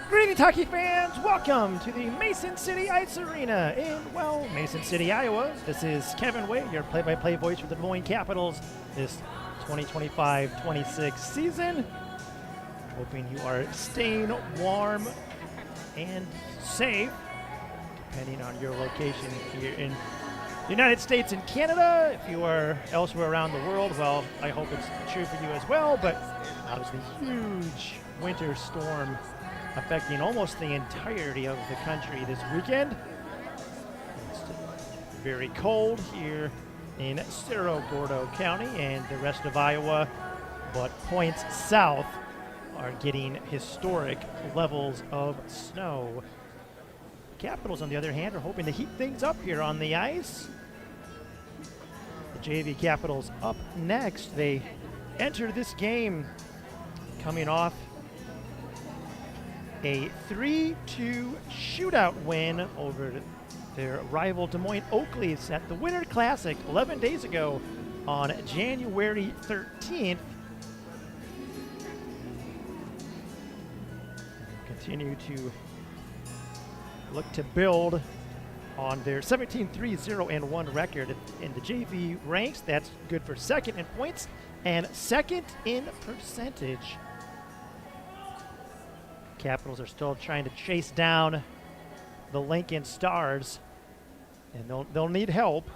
Greetings, hockey fans! Welcome to the Mason City Ice Arena in, Mason City, Iowa. This is Kevin Way, your play-by-play voice for the Des Moines Capitals this 2025-26 season. Hoping you are staying warm and safe, depending on your location here in the United States and Canada. If you are elsewhere around the world, well, I hope it's true for you as well, but obviously huge winter storm affecting almost the entirety of the country this weekend. It's very cold here in Cerro Gordo County and the rest of Iowa, but points south are getting historic levels of snow. Capitals, on the other hand, are hoping to heat things up here on the ice. The JV Capitals up next. They enter this game coming off a 3-2 shootout win over their rival Des Moines Oakleys at the Winter Classic 11 days ago on January 13th. Continue to look to build on their 17-3-0-1 record in the JV ranks. That's good for second in points and second in percentage. Capitals are still trying to chase down the Lincoln Stars, and they'll need help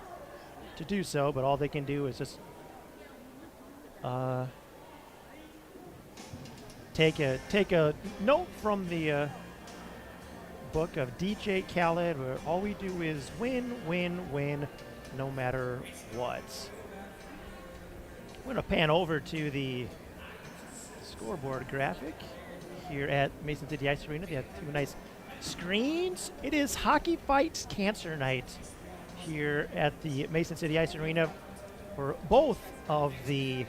to do so, but all they can do is just take a note from the book of DJ Khaled, where all we do is win, win, win, no matter what. I'm going to pan over to the scoreboard graphic here at Mason City Ice Arena. They have two nice screens. It is Hockey Fights Cancer Night here at the Mason City Ice Arena for both of the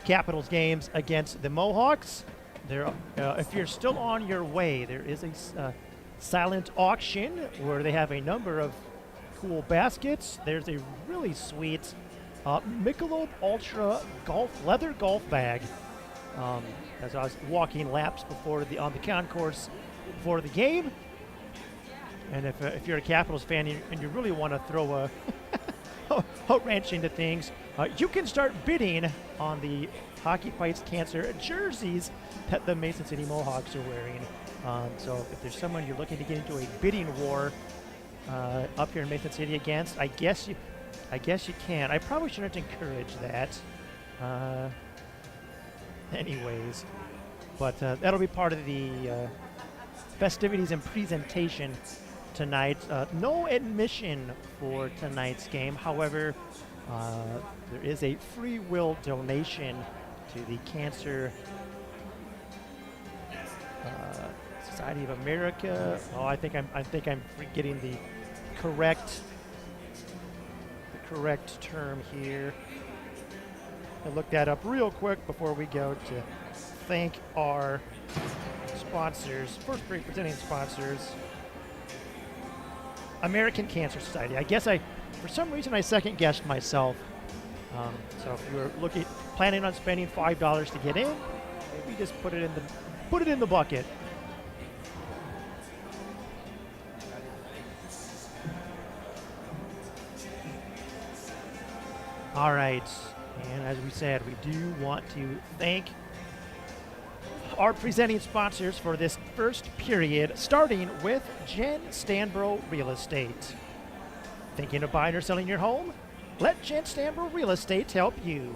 Capitals games against the Mohawks. If you're still on your way, there is a silent auction where they have a number of cool baskets. There's a really sweet Michelob Ultra leather golf bag. As I was walking laps on the concourse before the game, and if you're a Capitals fan and you really want to throw a wrench into things, you can start bidding on the Hockey Fights Cancer jerseys that the Mason City Mohawks are wearing. So if there's someone you're looking to get into a bidding war up here in Mason City against, I guess you can. I probably shouldn't encourage that. Anyways, but that'll be part of the festivities and presentation tonight. No admission for tonight's game. However, there is a free will donation to the Cancer Society of America. Oh, I think I'm getting the correct term here. I'll look that up real quick before we go to thank our sponsors. First presenting sponsors, American Cancer Society. I guess for some reason I second guessed myself. So if you're planning on spending $5 to get in, maybe just put it in the bucket. All right. And as we said, we do want to thank our presenting sponsors for this first period, starting with Jen Stanbro Real Estate. Thinking of buying or selling your home? Let Jen Stanbro Real Estate help you.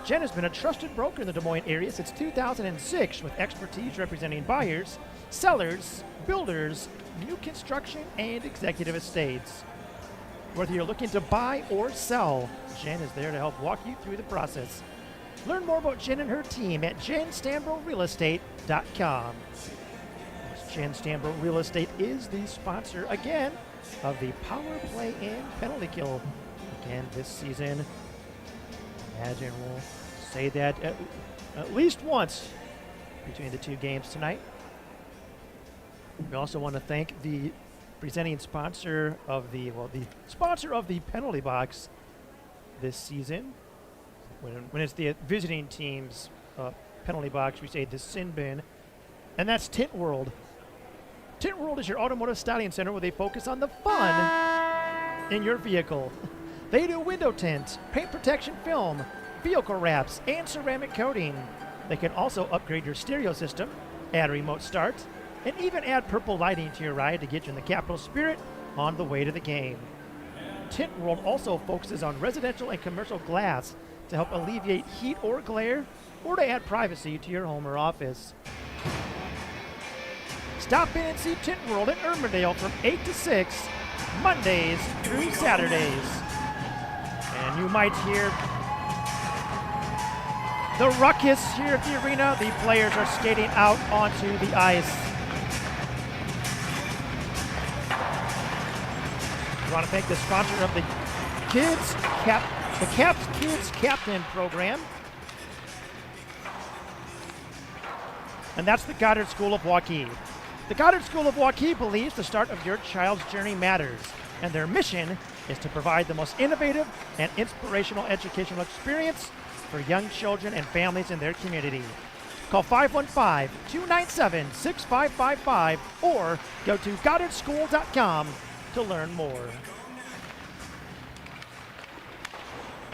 Jen has been a trusted broker in the Des Moines area since 2006 with expertise representing buyers, sellers, builders, new construction, and executive estates. Whether you're looking to buy or sell, Jen is there to help walk you through the process. Learn more about Jen and her team at jenstanbrorealestate.com. Jen Stanbro Real Estate is the sponsor, again, of the Power Play and Penalty Kill. Again, this season, imagine we'll say that at least once between the two games tonight. We also want to thank the presenting sponsor of the sponsor of the penalty box this season. When it's the visiting team's penalty box, we say the sin bin. and that's Tint World. Tint World is your automotive styling center where they focus on the fun in your vehicle. They do window tint, paint protection film, vehicle wraps, and ceramic coating. They can also upgrade your stereo system, add remote start, and even add purple lighting to your ride to get you in the Capitol spirit on the way to the game. Tint World also focuses on residential and commercial glass to help alleviate heat or glare, or to add privacy to your home or office. Stop in and see Tint World in Urbandale from 8 to 6, Mondays through Saturdays. And you might hear the ruckus here at the arena. The players are skating out onto the ice. I want to thank the sponsor of the CAPS Kids Captain Program. And that's the Goddard School of Waukee. The Goddard School of Waukee believes the start of your child's journey matters, and their mission is to provide the most innovative and inspirational educational experience for young children and families in their community. Call 515-297-6555 or go to goddardschool.com to learn more.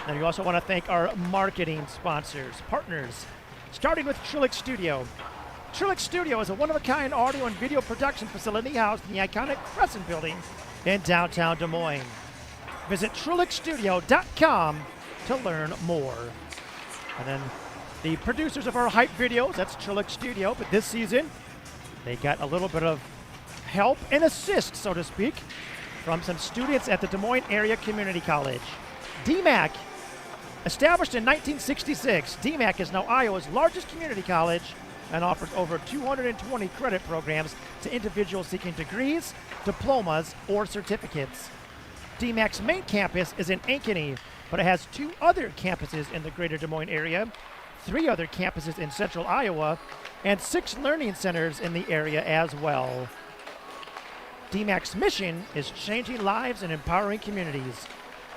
And you also want to thank our marketing sponsors, partners, starting with Trillic Studio. Trillic Studio is a one-of-a-kind audio and video production facility housed in the iconic Crescent Building in downtown Des Moines. Visit TrillicStudio.com to learn more. And then the producers of our hype videos, that's Trillic Studio, but this season they got a little bit of help and assist, so to speak, from some students at the Des Moines Area Community College. DMAC, established in 1966, DMAC is now Iowa's largest community college and offers over 220 credit programs to individuals seeking degrees, diplomas, or certificates. DMAC's main campus is in Ankeny, but it has 2 other campuses in the greater Des Moines area, 3 other campuses in central Iowa, and 6 learning centers in the area as well. DMAC's mission is changing lives and empowering communities.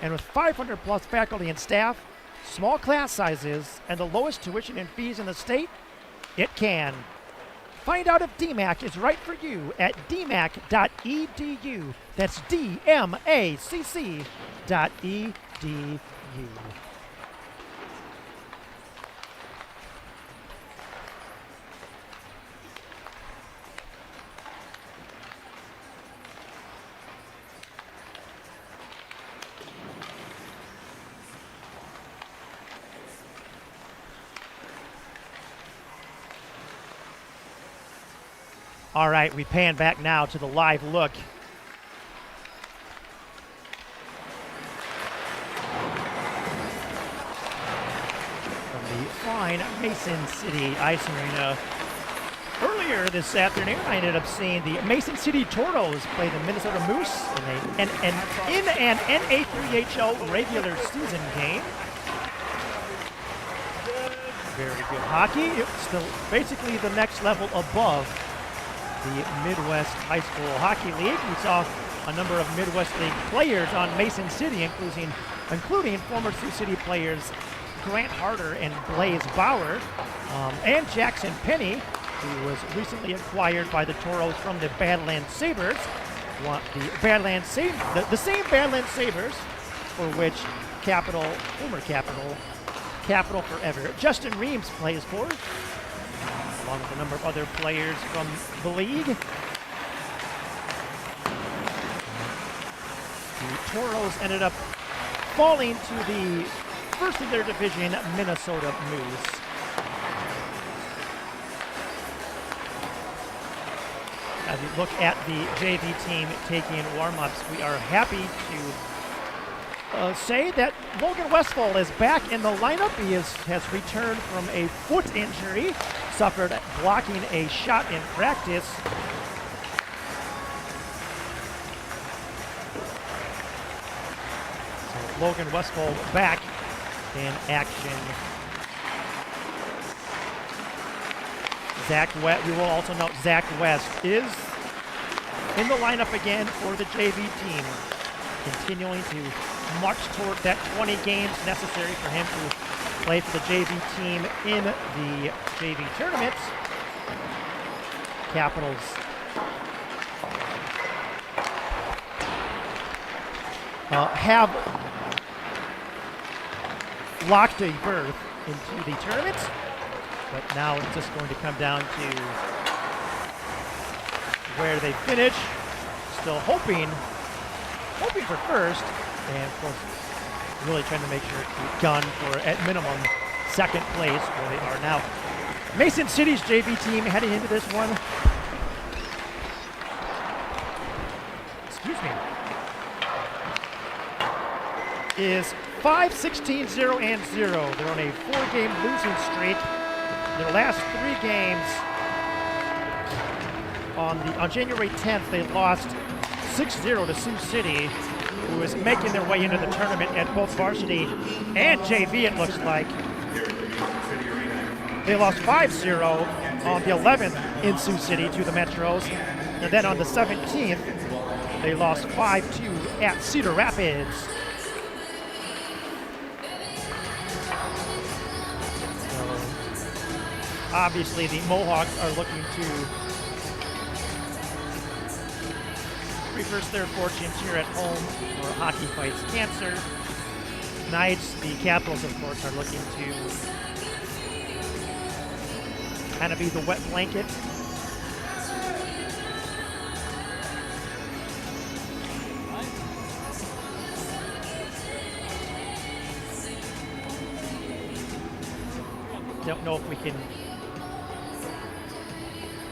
And with 500 plus faculty and staff, small class sizes, and the lowest tuition and fees in the state, it can. Find out if DMAC is right for you at dmac.edu. That's DMACC.edu. All right, we pan back now to the live look. From the fine Mason City Ice Arena. Earlier this afternoon, I ended up seeing the Mason City Toros play the Minnesota Moose in an NA3HL regular season game. Very good hockey. It's still basically the next level above the Midwest High School Hockey League. We saw a number of Midwest League players on Mason City, including former Sioux City players Grant Harder and Blaze Bauer, and Jackson Penny, who was recently acquired by the Toros from the Badlands Sabres. The same Badlands Sabres for which former Capital Forever, Justin Reams plays for, along with a number of other players from the league. The Toros ended up falling to the first of their division, Minnesota Moose. As we look at the JV team taking warm-ups, we are happy to say that Logan Westfall is back in the lineup. He has returned from a foot injury, suffered blocking a shot in practice. So Logan Westfall back in action. We will also note Zach West is in the lineup again for the JV team, continuing to march toward that 20 games necessary for him to play for the JV team in the JV tournaments. Capitals have locked a berth into the tournament, but now it's just going to come down to where they finish. Still hoping for first, and of course really trying to make sure to gun for at minimum second place where they are now. Mason City's JV team heading into this one, is 5-16-0-0. They're on a 4-game losing streak. Their last 3 games, on January 10th, they lost 6-0 to Sioux City, who is making their way into the tournament at both varsity and JV, it looks like. They lost 5-0 on the 11th in Sioux City to the Metros. And then on the 17th, they lost 5-2 at Cedar Rapids. So, obviously, the Mohawks are looking to reverse their fortunes here at home for Hockey Fights Cancer. Knights, the Capitals, of course, are looking to kind of be the wet blanket. Don't know if we can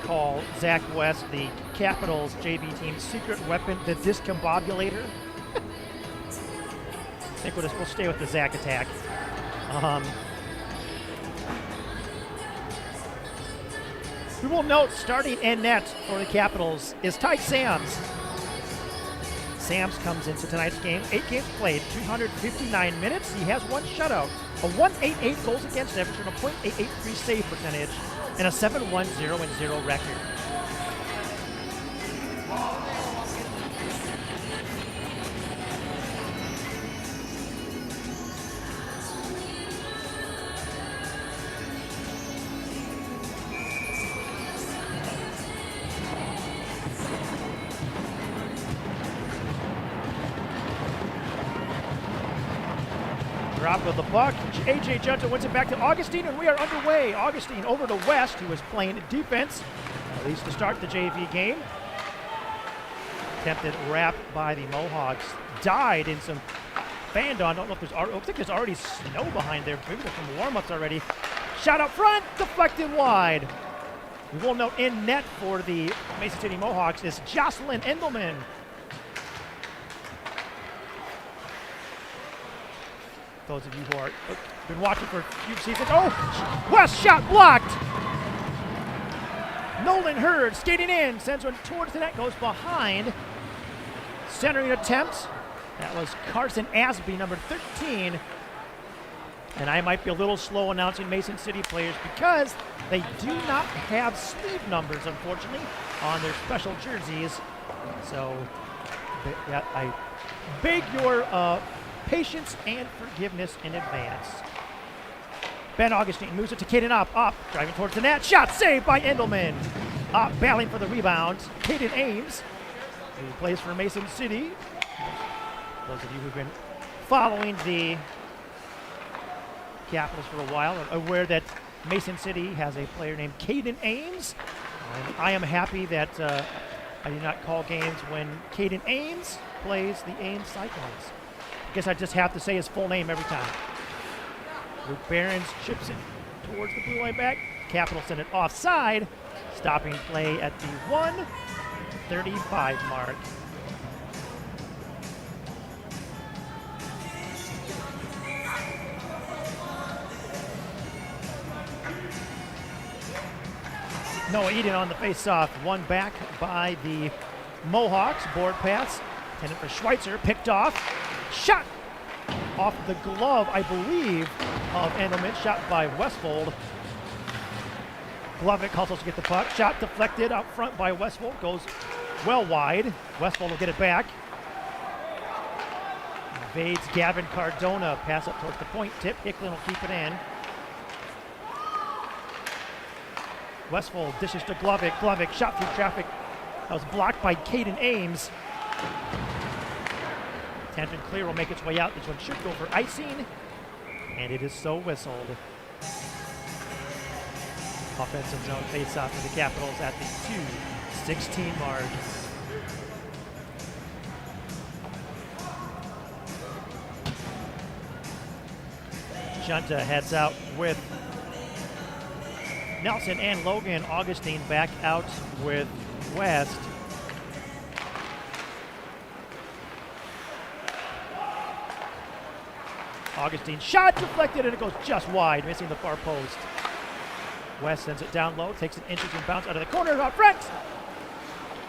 call Zach West, the Capitals JV team's secret weapon, the discombobulator. I think we'll stay with the Zach attack. We will note starting in net for the Capitals is Ty Sams. Sams comes into tonight's game, 8 games played, 259 minutes. He has 1 shutout, a 1.88 goals against average, and a .883 save percentage, and a 7-1-0-0 record. Drop of the puck. A.J. Junta wins it back to Augustine, and we are underway. Augustine over to West, who is playing defense, at least to start the JV game. Attempted wrap by the Mohawks. Died in some fan on. I don't know if there's looks like there's already snow behind there. Maybe there's some warm-ups already. Shot up front, deflected wide. We will note in net for the Mason City Mohawks is Jocelyn Endelman. Those of you who are been watching for a few seasons. Oh, West shot blocked. Nolan Hurd skating in, sends one towards the net, goes behind. Centering attempt. That was Carson Asby, number 13. And I might be a little slow announcing Mason City players because they do not have sleeve numbers, unfortunately, on their special jerseys. So I beg your patience and forgiveness in advance. Ben Augustine moves it to Caden up, driving towards the net. Shot saved by Endelman. Battling for the rebound. Caden Ames, who plays for Mason City. Those of you who've been following the Capitals for a while are aware that Mason City has a player named Caden Ames. And I am happy that I do not call games when Caden Ames plays the Ames Cyclones. I guess I just have to say his full name every time. Luke Behrens chips it towards the blue line back. Capitals send it offside. Stopping play at the 1:35 mark. Noah Eden on the face-off. Won back by the Mohawks. Board pass. Intended for Schweitzer. Picked off. Shot off the glove, I believe, of Endelman. Shot by Westfold. Glovic hustles to get the puck. Shot deflected out front by Westfold. Goes well wide. Westfold will get it back. Evades Gavin Cardona. Pass up towards the point. Tip. Hicklin will keep it in. Westfall dishes to Glovic. Glovic shot through traffic. That was blocked by Caden Ames. Tangent clear will make its way out. This one should go for icing, and it is so whistled. Offensive zone face-off for the Capitals at the 2:16 mark. Junta heads out with Nelson and Logan. Augustine back out with West. Augustine shot deflected, and it goes just wide, missing the far post. West sends it down low, takes an interesting bounce out of the corner out front.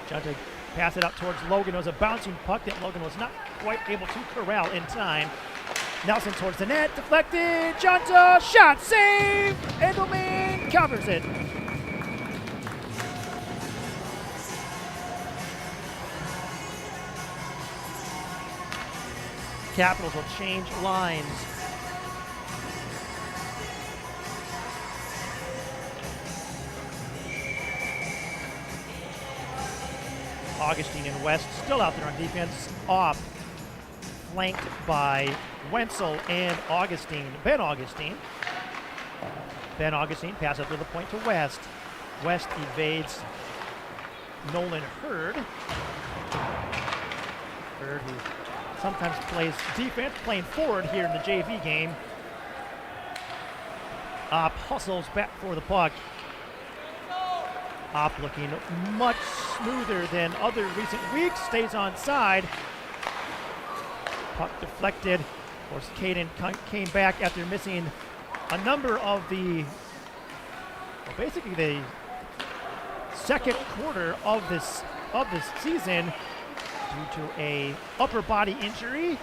Junta pass it out towards Logan. It was a bouncing puck that Logan was not quite able to corral in time. Nelson towards the net, deflected. Junta shot, save. Engelman covers it. Capitals will change lines. Augustine and West still out there on defense. Off, flanked by Wenzel and Augustine. Ben Augustine. Ben Augustine pass up to the point to West. West evades Nolan Hurd. Hurd, who sometimes plays defense, playing forward here in the JV game. Opp hustles back for the puck. Opp looking much smoother than other recent weeks. Stays on side. Puck deflected. Of course, Caden came back after missing a number of basically the second quarter of this season due to a upper body injury.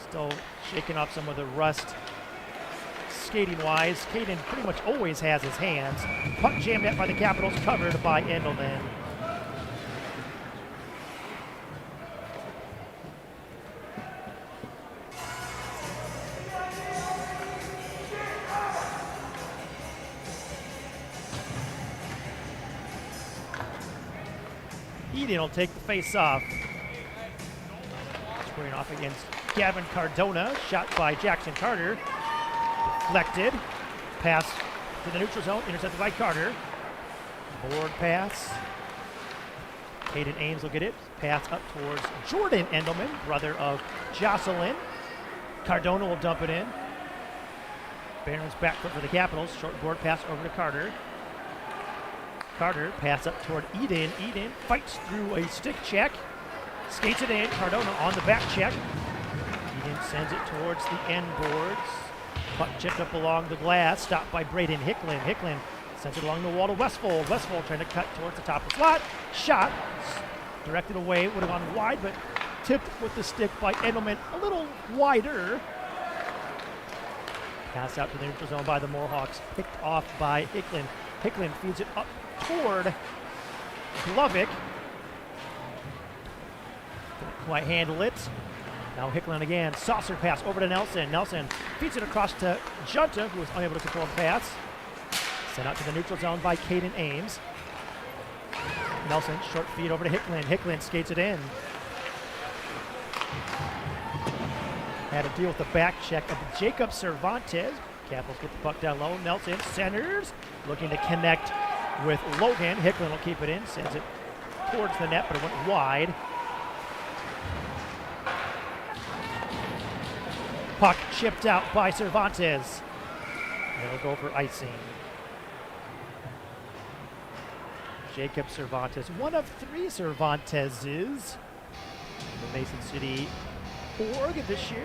Still shaking off some of the rust skating-wise. Caden pretty much always has his hands. Puck jammed at by the Capitals, covered by Engelman. Eden will take the face-off. Squaring off against Gavin Cardona. Shot by Jackson Carter. Deflected. Pass to the neutral zone. Intercepted by Carter. Board pass. Caden Ames will get it. Pass up towards Jordan Engelman, brother of Jocelyn. Cardona will dump it in. Barron's back foot for the Capitals. Short board pass over to Carter. Carter pass up toward Eden. Eden fights through a stick check. Skates it in. Cardona on the back check. Eden sends it towards the end boards. Puck chipped up along the glass. Stopped by Braden Hicklin. Hicklin sends it along the wall to Westfold. Westfold trying to cut towards the top of the slot. Shot. Directed away. Would have gone wide, but tipped with the stick by Engelman. A little wider. Pass out to the neutral zone by the Mohawks. Picked off by Hicklin. Hicklin feeds it up toward Glovic. Couldn't quite handle it. Now Hicklin again. Saucer pass over to Nelson. Nelson feeds it across to Junta, who was unable to control the pass. Sent out to the neutral zone by Caden Ames. Nelson, short feed over to Hicklin. Hicklin skates it in. Had to deal with the back check of Jacob Cervantes. Capitals get the puck down low. Nelson centers, looking to connect with Logan. Hicklin will keep it in, sends it towards the net, but it went wide. Puck chipped out by Cervantes. They'll go for icing. Jacob Cervantes, one of three Cervanteses in the Mason City org this year.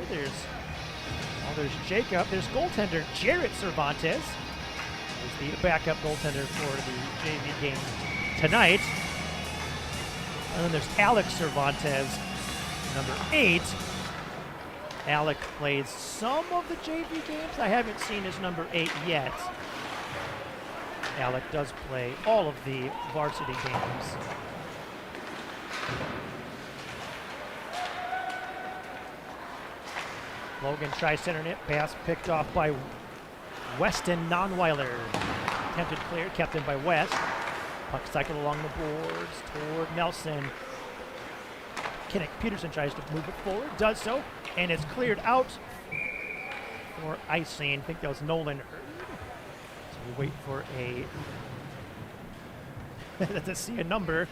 There's Jacob. There's goaltender Jarrett Cervantes, who's the backup goaltender for the JV game tonight. And then there's Alex Cervantes, number 8. Alec plays some of the JV games. I haven't seen his number 8 yet. Alec does play all of the varsity games. Logan tries center net pass, picked off by Weston Nonweiler. Attempted clear, kept in by West. Puck cycled along the boards toward Nelson. Kinnick Peterson tries to move it forward, does so, and it's cleared out for icing. I think that was Nolan Hurd. So we wait for to see a number.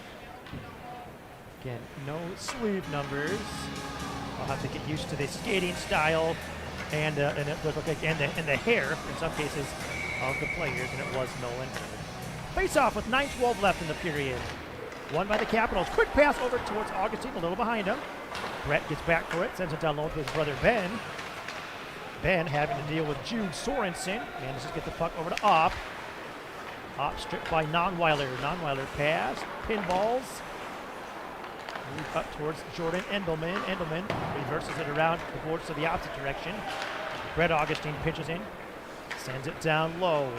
Again, no sleeve numbers. I'll have to get used to the skating style and the hair in some cases of the players, and it was Nolan Hurd. Face-off with 9:12 left in the period. Won by the Capitals. Quick pass over towards Augustine, a little behind him. Brett gets back for it, sends it down low to his brother Ben. Ben having to deal with Jude Sorensen. Manages to get the puck over to Opp. Opp stripped by Nonweiler. Nonweiler pass, pinballs. Move up towards Jordan Endelman. Endelman reverses it around the boards to the opposite direction. Brett Augustine pitches in, sends it down low.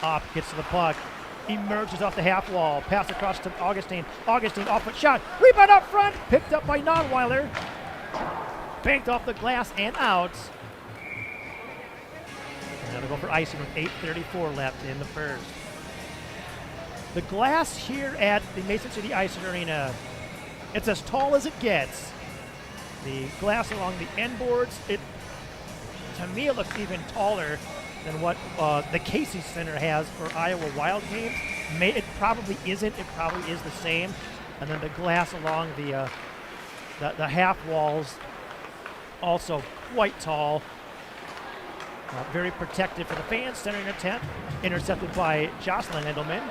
Opp gets to the puck. Emerges off the half wall. Pass across to Augustine. Augustine off-foot shot. Rebound up front. Picked up by Nonweiler. Banked off the glass and out. And they'll go for icing with 8:34 left in the first. The glass here at the Mason City Ice Arena, it's as tall as it gets. The glass along the end boards, to me it looks even taller than what the Casey Center has for Iowa Wild games. It probably isn't. It probably is the same. And then the glass along the half walls, also quite tall. Very protected for the fans. Centering attempt, intercepted by Jocelyn Endelman.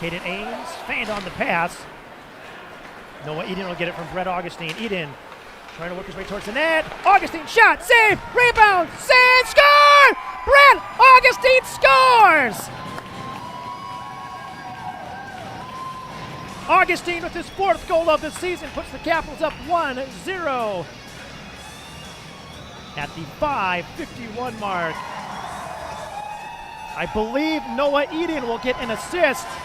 Caden Ames, fanned on the pass. Noah Eden will get it from Brett Augustine. Eden trying to work his way towards the net. Augustine shot, save, rebound, save, score! Brett Augustine scores! Augustine with his 4th goal of the season puts the Capitals up 1-0 at the 5:51 mark. I believe Noah Eden will get an assist.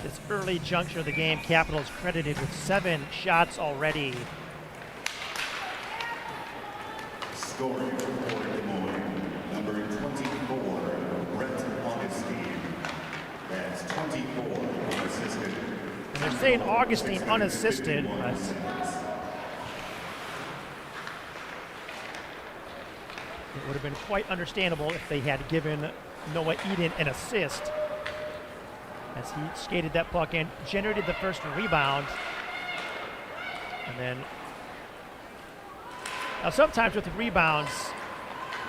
This early juncture of the game, Capitals credited with 7 shots already. Scoring for Des Moines, number 24, Brett Augustine. That's 24 unassisted. And they're saying Augustine unassisted, but it would have been quite understandable if they had given Noah Eden an assist, as he skated that puck in, generated the first rebound, and then now sometimes with the rebounds,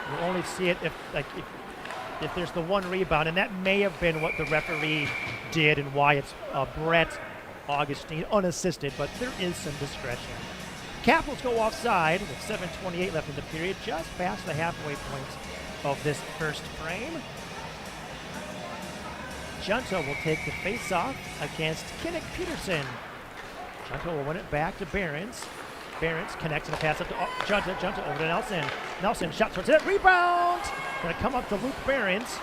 you only see it if there's the one rebound, and that may have been what the referee did and why it's Brett Augustine unassisted, but there is some discretion. Capitals go offside with 7:28 left in the period, just past the halfway point of this first frame. Junto will take the face-off against Kinnick Peterson. Junto will win it back to Behrens. Behrens connects and a pass up to Junto. Junto over to Nelson. Nelson shot towards it. Rebound! Going to come up to Luke Behrens.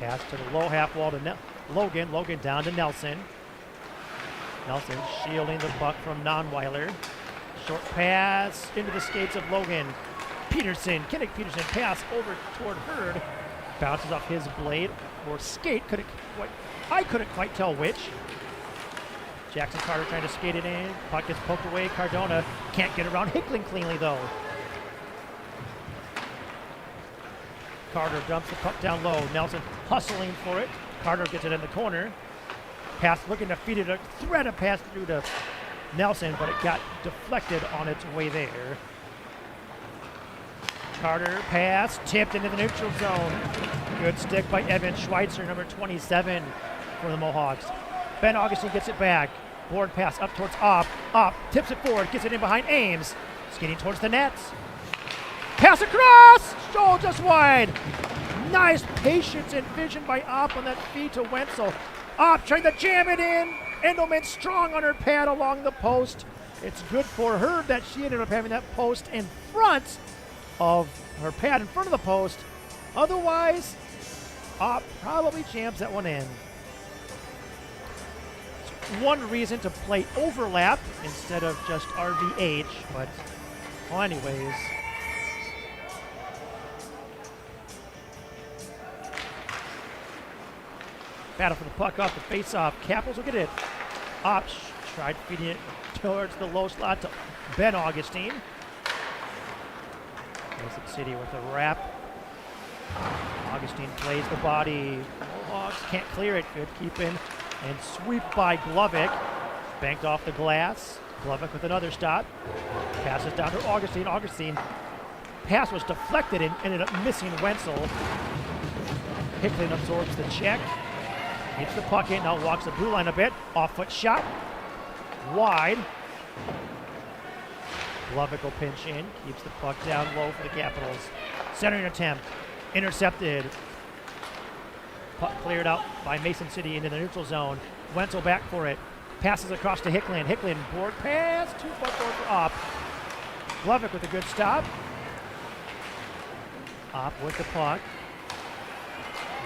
Pass to the low half wall to Logan. Logan down to Nelson. Nelson shielding the puck from Nonweiler. Short pass into the skates of Logan. Peterson, Kinnick Peterson, pass over toward Hurd. Bounces off his blade or skate. I couldn't quite tell which. Jackson Carter trying to skate it in. Puck gets poked away. Cardona can't get around Hickling cleanly though. Carter dumps the puck down low. Nelson hustling for it. Carter gets it in the corner. Pass looking to feed it. A thread of pass through to Nelson, but it got deflected on its way there. Carter pass tipped into the neutral zone. Good stick by Evan Schweitzer, number 27 for the Mohawks. Ben Augustine gets it back. Board pass up towards Opp. Opp tips it forward, gets it in behind Ames. Skating towards the nets. Pass across! Oh, just wide. Nice patience and vision by Opp on that feed to Wenzel. Opp trying to jam it in. Endelman strong on her pad along the post. It's good for her that she ended up having that post in front of her pad in front of the post. Otherwise, Opp probably jams that one in. one reason to play overlap instead of just RVH, but well, anyways. Battle for the puck off the face-off. Capitals will get it. Ops tried feeding it towards the low slot to Ben Augustine. Mason City with a wrap. Augustine plays the body. Mohawks can't clear it. Good keeping. And sweep by Glovic. Banked off the glass. Glovic with another stop. Passes down to Augustine. Augustine pass was deflected and ended up missing Wenzel. Hicklin absorbs the check. Gets the puck in. Now walks the blue line a bit. Off-foot shot. Wide. Glovic will pinch in. Keeps the puck down low for the Capitals. Centering attempt. Intercepted. Puck cleared out by Mason City into the neutral zone. Wenzel back for it. Passes across to Hicklin. Hicklin board pass. 2-foot forward for Opp. Glovic with a good stop. Opp with the puck.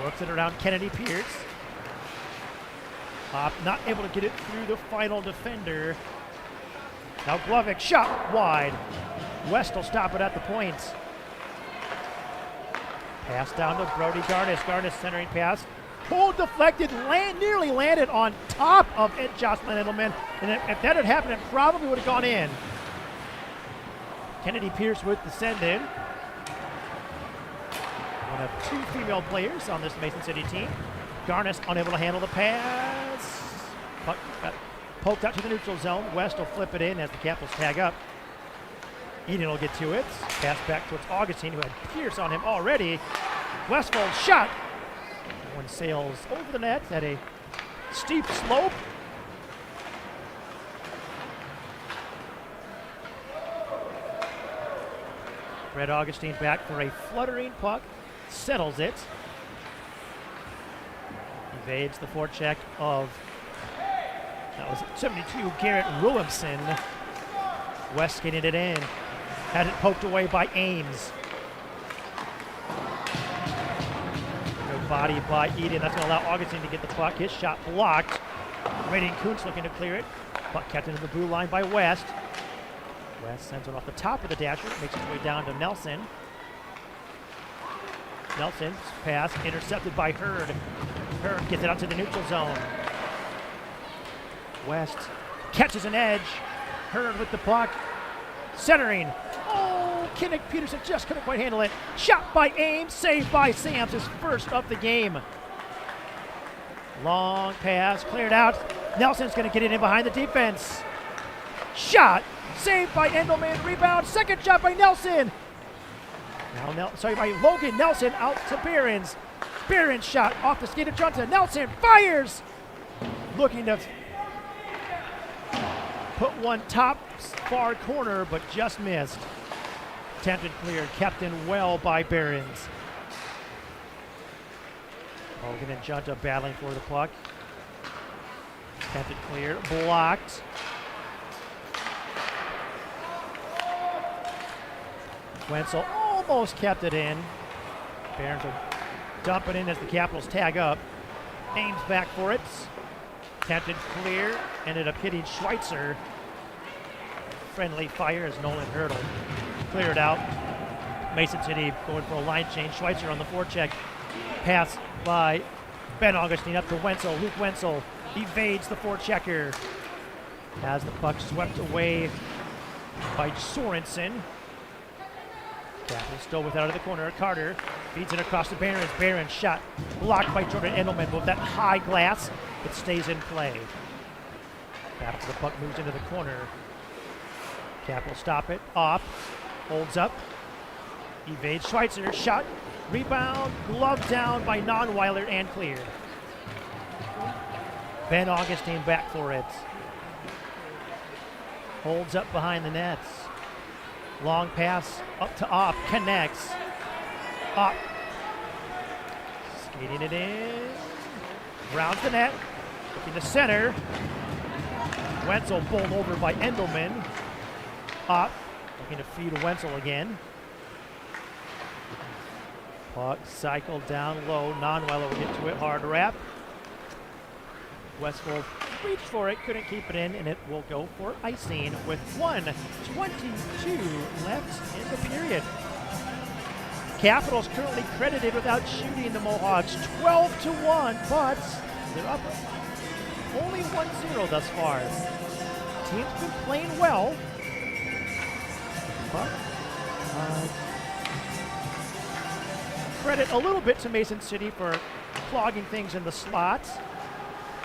Works it around Kennedy Pierce. Opp not able to get it through the final defender. Now Glovic shot wide. West will stop it at the point. Pass down to Brody Garnis. Garnis centering pass. Pull deflected, nearly landed on top of Jocelyn Edelman. And if that had happened, it probably would have gone in. Kennedy Pierce with the send-in. One of two female players on this Mason City team. Garnis unable to handle the pass. Puck got poked out to the neutral zone. West will flip it in as the Capitals tag up. Eden will get to it. Pass back towards Augustine, who had Pierce on him already. Westfold shot. One sails over the net at a steep slope. Brett Augustine back for a fluttering puck. Settles it. Evades the forecheck of, that was 72, Garrett Williamson. West getting it in. Had it poked away by Ames. Good body by Eden. That's going to allow Augustine to get the puck. His shot blocked. Radiant Kuntz looking to clear it. Puck kept into the blue line by West. West sends it off the top of the dasher. Makes its way down to Nelson. Nelson's pass intercepted by Hurd. Hurd gets it out to the neutral zone. West catches an edge. Hurd with the puck. Centering. Oh, Kinnick Peterson just couldn't quite handle it. Shot by Ames, saved by Sams, his first of the game. Long pass, cleared out. Nelson's going to get it in behind the defense. Shot, saved by Endelman, rebound, second shot by Nelson. Now, by Logan Nelson out to Behrens. Behrens shot off the skate of Johnson. Nelson fires. Looking to put one top far corner, but just missed. Attempted clear, kept in well by Behrens. Logan and Junta battling for the puck. Attempted clear, blocked. Wenzel almost kept it in. Behrens will dump it in as the Capitals tag up. Ames back for it. Attempted clear, ended up hitting Schweitzer. Friendly fire as Nolan Hurdle cleared out. Mason City going for a line change. Schweitzer on the forecheck. Pass by Ben Augustine up to Wenzel. Luke Wenzel evades the forechecker. Has the puck swept away by Sorensen. Capitals still with it out of the corner. Carter feeds it across to Behrens. Behrens shot blocked by Jordan Endelman. With that high glass, it stays in play. After the puck moves into the corner. Capitals stop it. Off. Holds up. Evades Schweitzer. Shot. Rebound. Glove down by Nonweiler and cleared. Ben Augustine back for it. Holds up behind the nets. Long pass up to Opp. Connects. Opp. Skating it in. Rounds the net. Looking to center. Wenzel bowled over by Endelman. Opp. Looking to feed Wenzel again. Puck cycled down low. Nonweiler will get to it. Hard wrap. West will reached for it, couldn't keep it in, and it will go for icing with 1:22 left in the period. Capitals currently credited without shooting the Mohawks 12-1, but they're up only 1-0 thus far. Team's been playing well, but credit a little bit to Mason City for clogging things in the slots.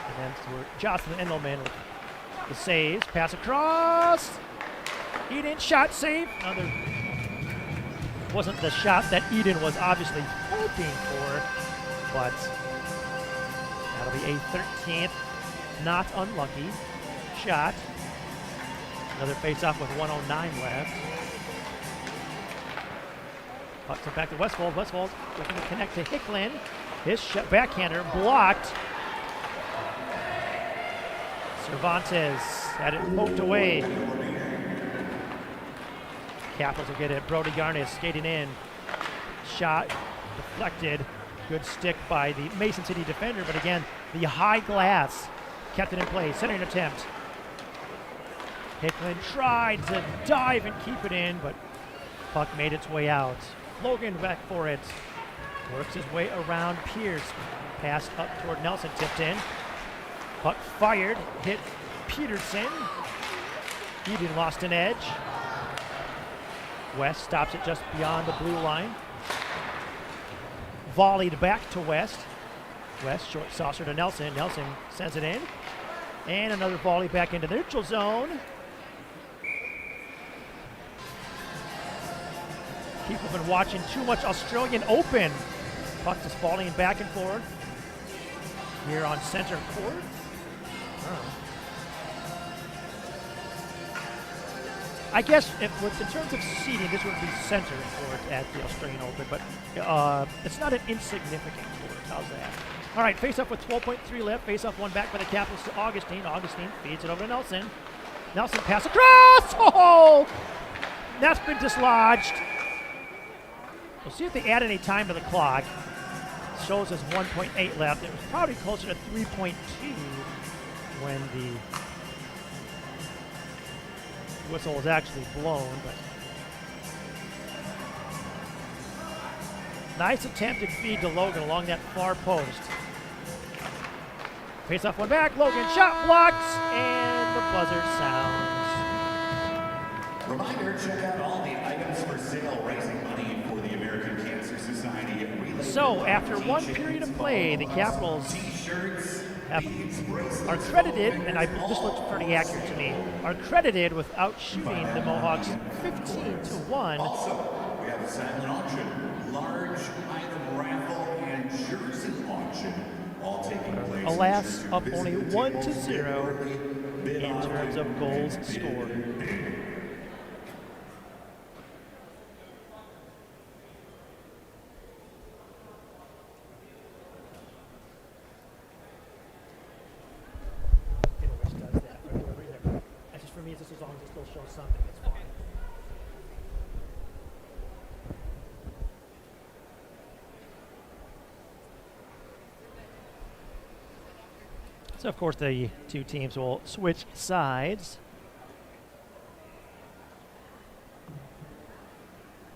And then for Jocelyn Endelman with the saves. Pass across. Eden shot save. Another wasn't the shot that Eden was obviously hoping for, but that'll be a 13th not unlucky shot. Another face-off with 1:09 left. Pucks it back to Westfold. Westfold looking to connect to Hicklin. His backhander blocked. Cervantes had it poked away. Capitals will get it. Brody Garnis skating in. Shot deflected. Good stick by the Mason City defender, but again, the high glass kept it in play. Centering attempt. Hicklin tried to dive and keep it in, but puck made its way out. Logan back for it. Works his way around Pierce. Pass up toward Nelson, tipped in. Puck fired, hit Peterson. Eden lost an edge. West stops it just beyond the blue line. Volleyed back to West. West short saucer to Nelson. Nelson sends it in. And another volley back into the neutral zone. People have been watching too much Australian Open. Puck just volleying back and forth. Here on center court. I guess in terms of seating, this would be center court at the Australian Open, but it's not an insignificant court. How's that? All right, face-off with 12.3 left. Face-off one back by the Capitals to Augustine. Augustine feeds it over to Nelson. Nelson pass across. Oh! That's been dislodged. We'll see if they add any time to the clock. It shows us 1.8 left. It was probably closer to 3.2 when the whistle was actually blown. But nice attempted feed to Logan along that far post. Face off one back. Logan shot blocked, and the buzzer sounds. Reminder, check out all the items for sale raising money for the American Cancer Society. So after one period of play, the Capitals are credited, and this looks pretty accurate to me, are credited without shooting the Mohawks 15-1. Also, we have a silent auction, large item raffle, and jersey auction, all taking place. Alas, up only 1-0 in terms of goals scored. Just as long as it still shows something, it's fine. So, of course, the two teams will switch sides.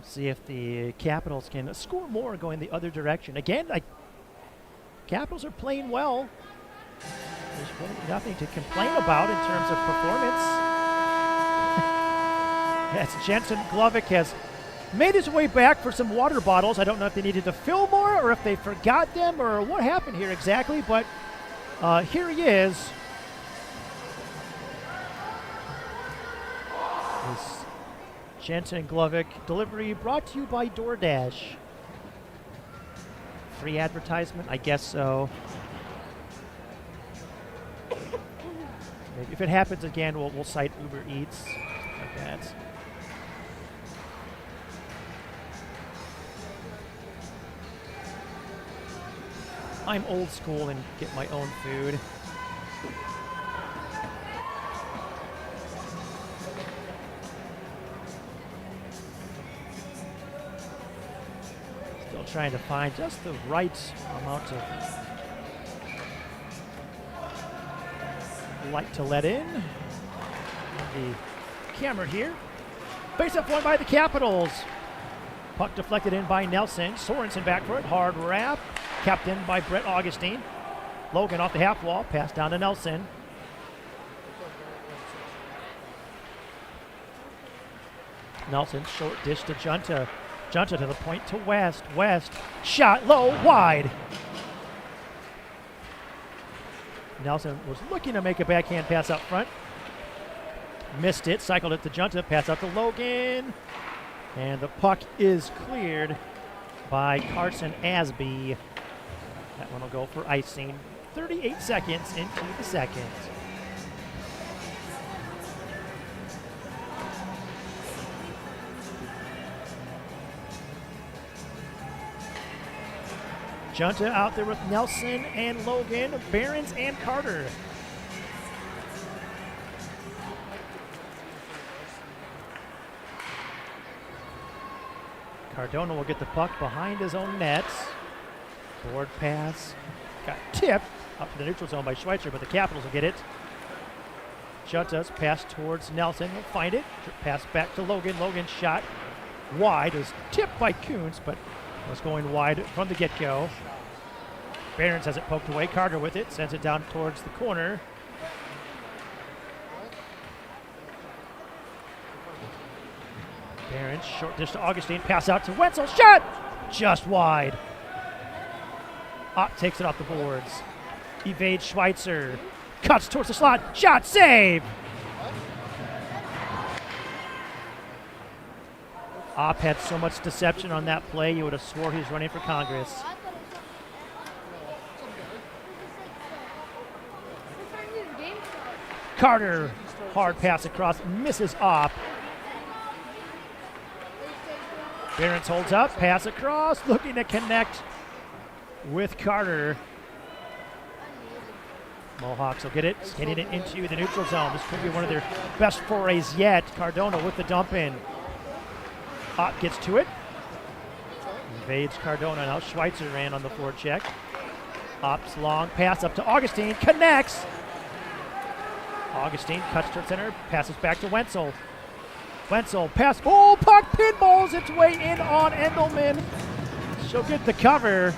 See if the Capitals can score more going the other direction. Again, Capitals are playing well. There's really nothing to complain about in terms of performance. Yes, Jensen Glovic has made his way back for some water bottles. I don't know if they needed to fill more or if they forgot them or what happened here exactly, but here he is. This Jensen Glovic delivery brought to you by DoorDash. Free advertisement? I guess so. Maybe if it happens again, we'll cite Uber Eats like that. I'm old school and get my own food. Still trying to find just the right amount of like to let in. The camera here. Face-up won by the Capitals. Puck deflected in by Nelson. Sorensen back for it. Hard wrap. Kept in by Brett Augustine. Logan off the half wall. Pass down to Nelson. Nelson, short dish to Junta. Junta to the point to West. West, shot low, wide. Nelson was looking to make a backhand pass up front. Missed it, cycled it to Junta, pass out to Logan. And the puck is cleared by Carson Asby. That one will go for icing. 38 seconds into the second. Junta out there with Nelson and Logan, Behrens and Carter. Cardona will get the puck behind his own nets. Board pass. Got tipped up to the neutral zone by Schweitzer, but the Capitals will get it. Junta's pass towards Nelson. He'll find it. Pass back to Logan. Logan's shot wide. It was tipped by Kuntz, but was going wide from the get-go. Behrens has it poked away. Carter with it. Sends it down towards the corner. Behrens, short dish to Augustine. Pass out to Wenzel. Shot! Just wide. Ott takes it off the boards. Evades Schweitzer. Cuts towards the slot. Shot! Save! Opp had so much deception on that play, you would have swore he was running for Congress. Carter, hard pass across, misses Opp. Behrens holds up, pass across, looking to connect with Carter. Mohawks will get it, hitting it into the neutral zone. This could be one of their best forays yet. Cardona with the dump in. Ott gets to it. Evades Cardona. Now Schweitzer ran on the forward check. Opp's long pass up to Augustine. Connects. Augustine cuts to center. Passes back to Wenzel. Wenzel pass. Oh, puck pinballs its way in on Endelman. She'll get the cover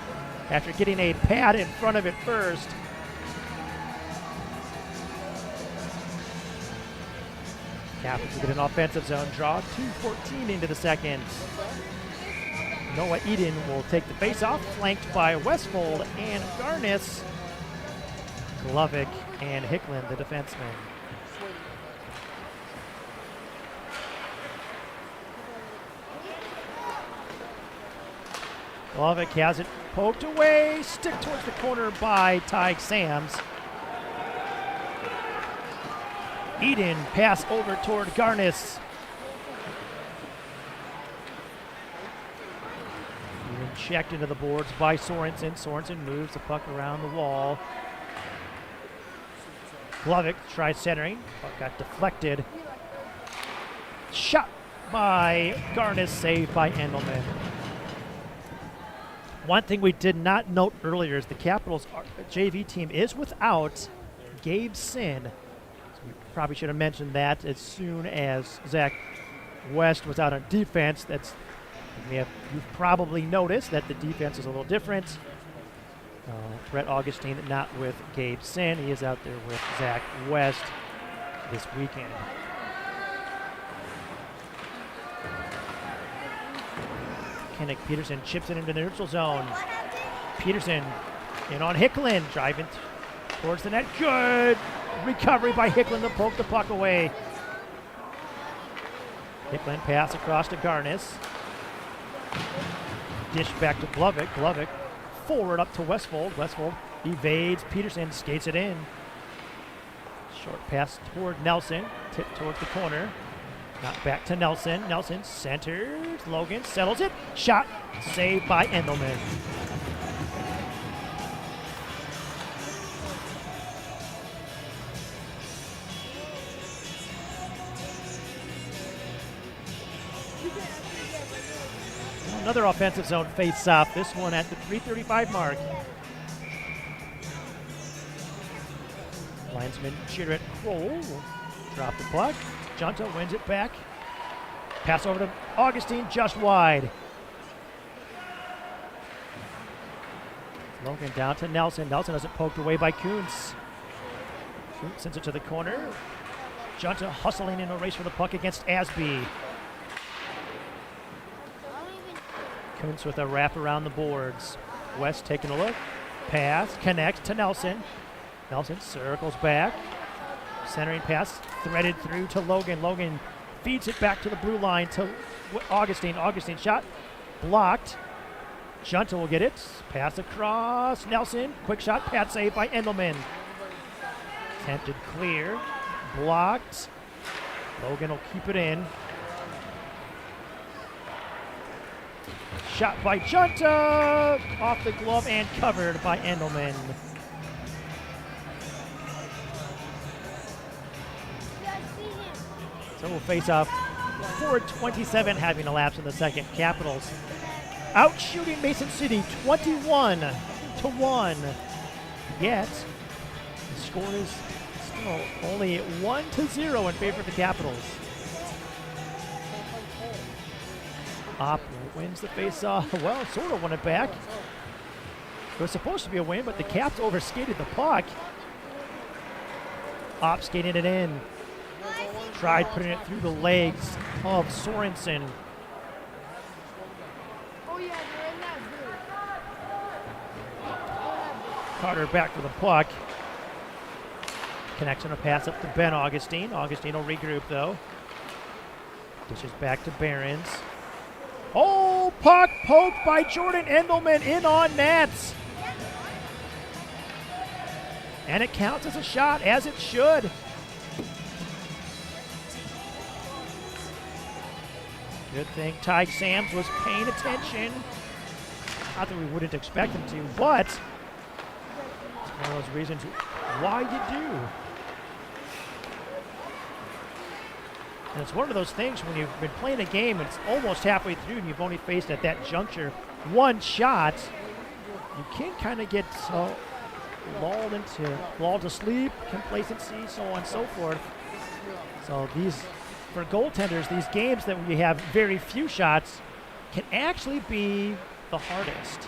after getting a pad in front of it first. Capitals will get an offensive zone draw. 2:14 into the second. Noah Eden will take the faceoff, flanked by Westfold and Garnis. Glovic and Hicklin, the defenseman. Glovic has it poked away, stick towards the corner by Tyke Sams. Eden pass over toward Garnis. Eden checked into the boards by Sorensen. Sorensen moves the puck around the wall. Glovic tries centering. Puck got deflected. Shot by Garnis, saved by Endelman. One thing we did not note earlier is the Capitals JV team is without Gabe Sin. We probably should have mentioned that as soon as Zach West was out on defense. You've probably noticed that the defense is a little different. Brett Augustine not with Gabe Sin. He is out there with Zach West this weekend. Kennick Peterson chips it into the neutral zone. Peterson in on Hicklin, driving towards the net. Good recovery by Hicklin to poke the puck away. Hicklin pass across to Garnis. Dish back to Glovic. Glovic forward up to Westfold. Westfold evades Peterson, skates it in. Short pass toward Nelson. Tip towards the corner. Knocked back to Nelson. Nelson centers. Logan settles it. Shot saved by Endelman. Another offensive zone face-off. This one at the 3:35 mark. Linesman Jarrett Kroll will drop the puck. Junta wins it back. Pass over to Augustine, just wide. Logan down to Nelson. Nelson has it poked away by Kuntz. Kuntz sends it to the corner. Junta hustling in a race for the puck against Asby. Kuntz with a wrap around the boards. West taking a look. Pass, connects to Nelson. Nelson circles back. Centering pass threaded through to Logan. Logan feeds it back to the blue line to Augustine. Augustine shot blocked. Junta will get it. Pass across. Nelson. Quick shot. Pad save by Endelman. Attempted clear. Blocked. Logan will keep it in. Shot by Junta. Off the glove and covered by Endelman. So we'll face off 4:27 having elapsed in the second. Capitals out shooting Mason City 21-1. Yet the score is still only 1-0 in favor of the Capitals. Opp wins the face-off. Well, sort of won it back. It was supposed to be a win, but the Caps overskated the puck. Opp skating it in. Tried putting it through the legs of Sorensen. Carter back for the puck. Connects on a pass up to Ben Augustine. Augustine will regroup though. Dishes back to Behrens. Oh, puck poked by Jordan Endelman in on nets. And it counts as a shot, as it should. Good thing Ty Sams was paying attention. Not that we wouldn't expect him to, but it's one of those reasons why you do. And it's one of those things when you've been playing a game and it's almost halfway through and you've only faced at that juncture one shot, you can kind of get lulled to sleep, complacency, so on and so forth. So for goaltenders, these games that we have very few shots can actually be the hardest.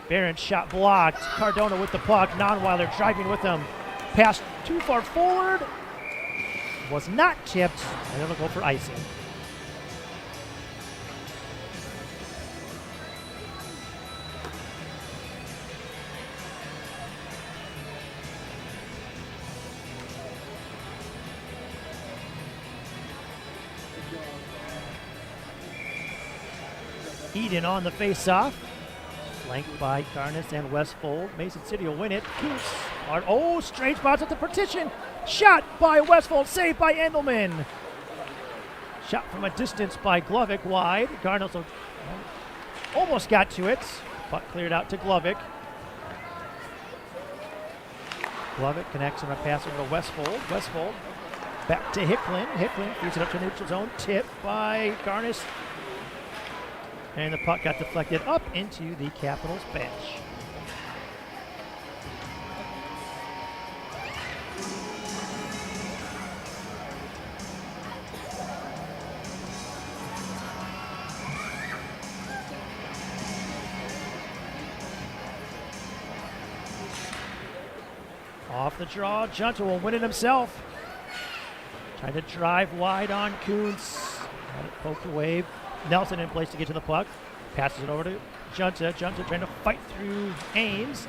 Barron's shot blocked. Cardona with the puck. Nonweiler driving with him. Pass too far forward. Was not tipped. And it'll go for icing. Eden on the face-off. Flanked by Garnis and Westfold. Mason City will win it. Oh, strange spots at the partition. Shot by Westfold. Saved by Endelman. Shot from a distance by Glovic wide. Garnis almost got to it. Puck cleared out to Glovic. Glovic connects on a pass over to Westfold. Westfold back to Hicklin. Hicklin feeds it up to neutral zone. Tip by Garnis. And the puck got deflected up into the Capitals bench. Off the draw, Junta will win it himself. Trying to drive wide on Kuntz. Got it poked away. Nelson in place to get to the puck. Passes it over to Junta. Junta trying to fight through Ames.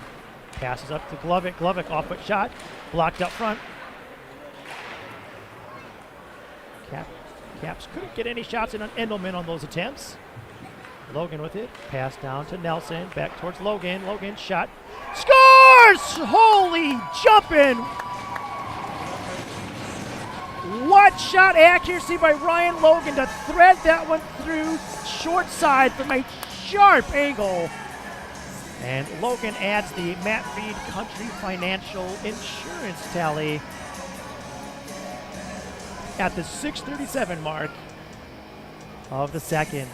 Passes up to Glovic. Glovic off-foot shot. Blocked up front. Caps couldn't get any shots in on Endelman on those attempts. Logan with it. Pass down to Nelson. Back towards Logan. Logan shot. Scores! Holy jumping! What shot accuracy by Ryan Logan to thread that one through short side from a sharp angle. And Logan adds the Matt Reed Country Financial Insurance tally at the 6:37 mark of the second.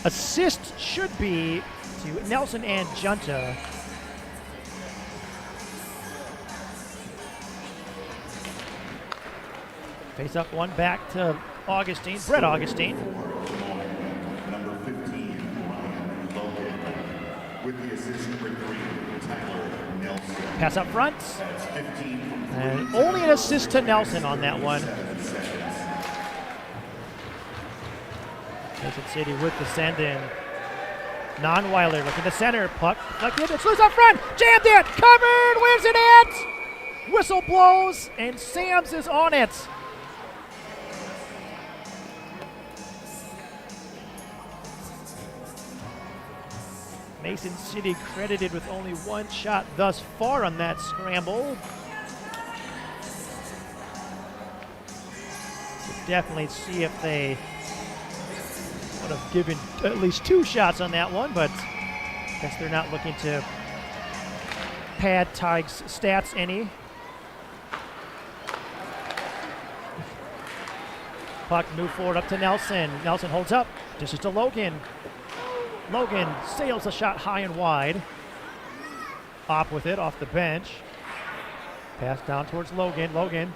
Assist should be to Nelson and Junta. Face up one back to Augustine, Brett Augustine. Number 15, Ryan Logan. With the assist number 3, Tyler Nelson. Pass up front. That's 15 And only an assist to Nelson on that one. Mason City with the send in. Non-Weiler looking to center. Puck deflected. It's loose up front. Jammed it. Covered. Wins it in. Whistle blows. And Sams is on it. Mason City credited with only one shot thus far on that scramble. We'll definitely see if they would have given at least 2 shots on that one, but I guess they're not looking to pad Tig's stats any. Puck move forward up to Nelson. Nelson holds up, dishes to Logan. Logan sails a shot high and wide. Opp with it off the bench. Pass down towards Logan. Logan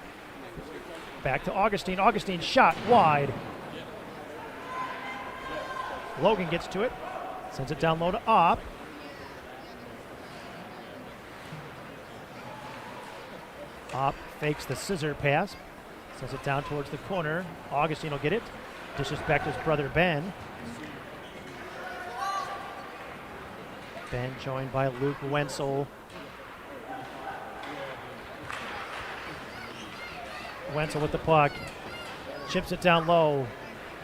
back to Augustine. Augustine shot wide. Logan gets to it. Sends it down low to Opp. Opp fakes the scissor pass. Sends it down towards the corner. Augustine will get it. Dishes back to his brother Ben. Ben joined by Luke Wenzel. Wenzel with the puck. Chips it down low.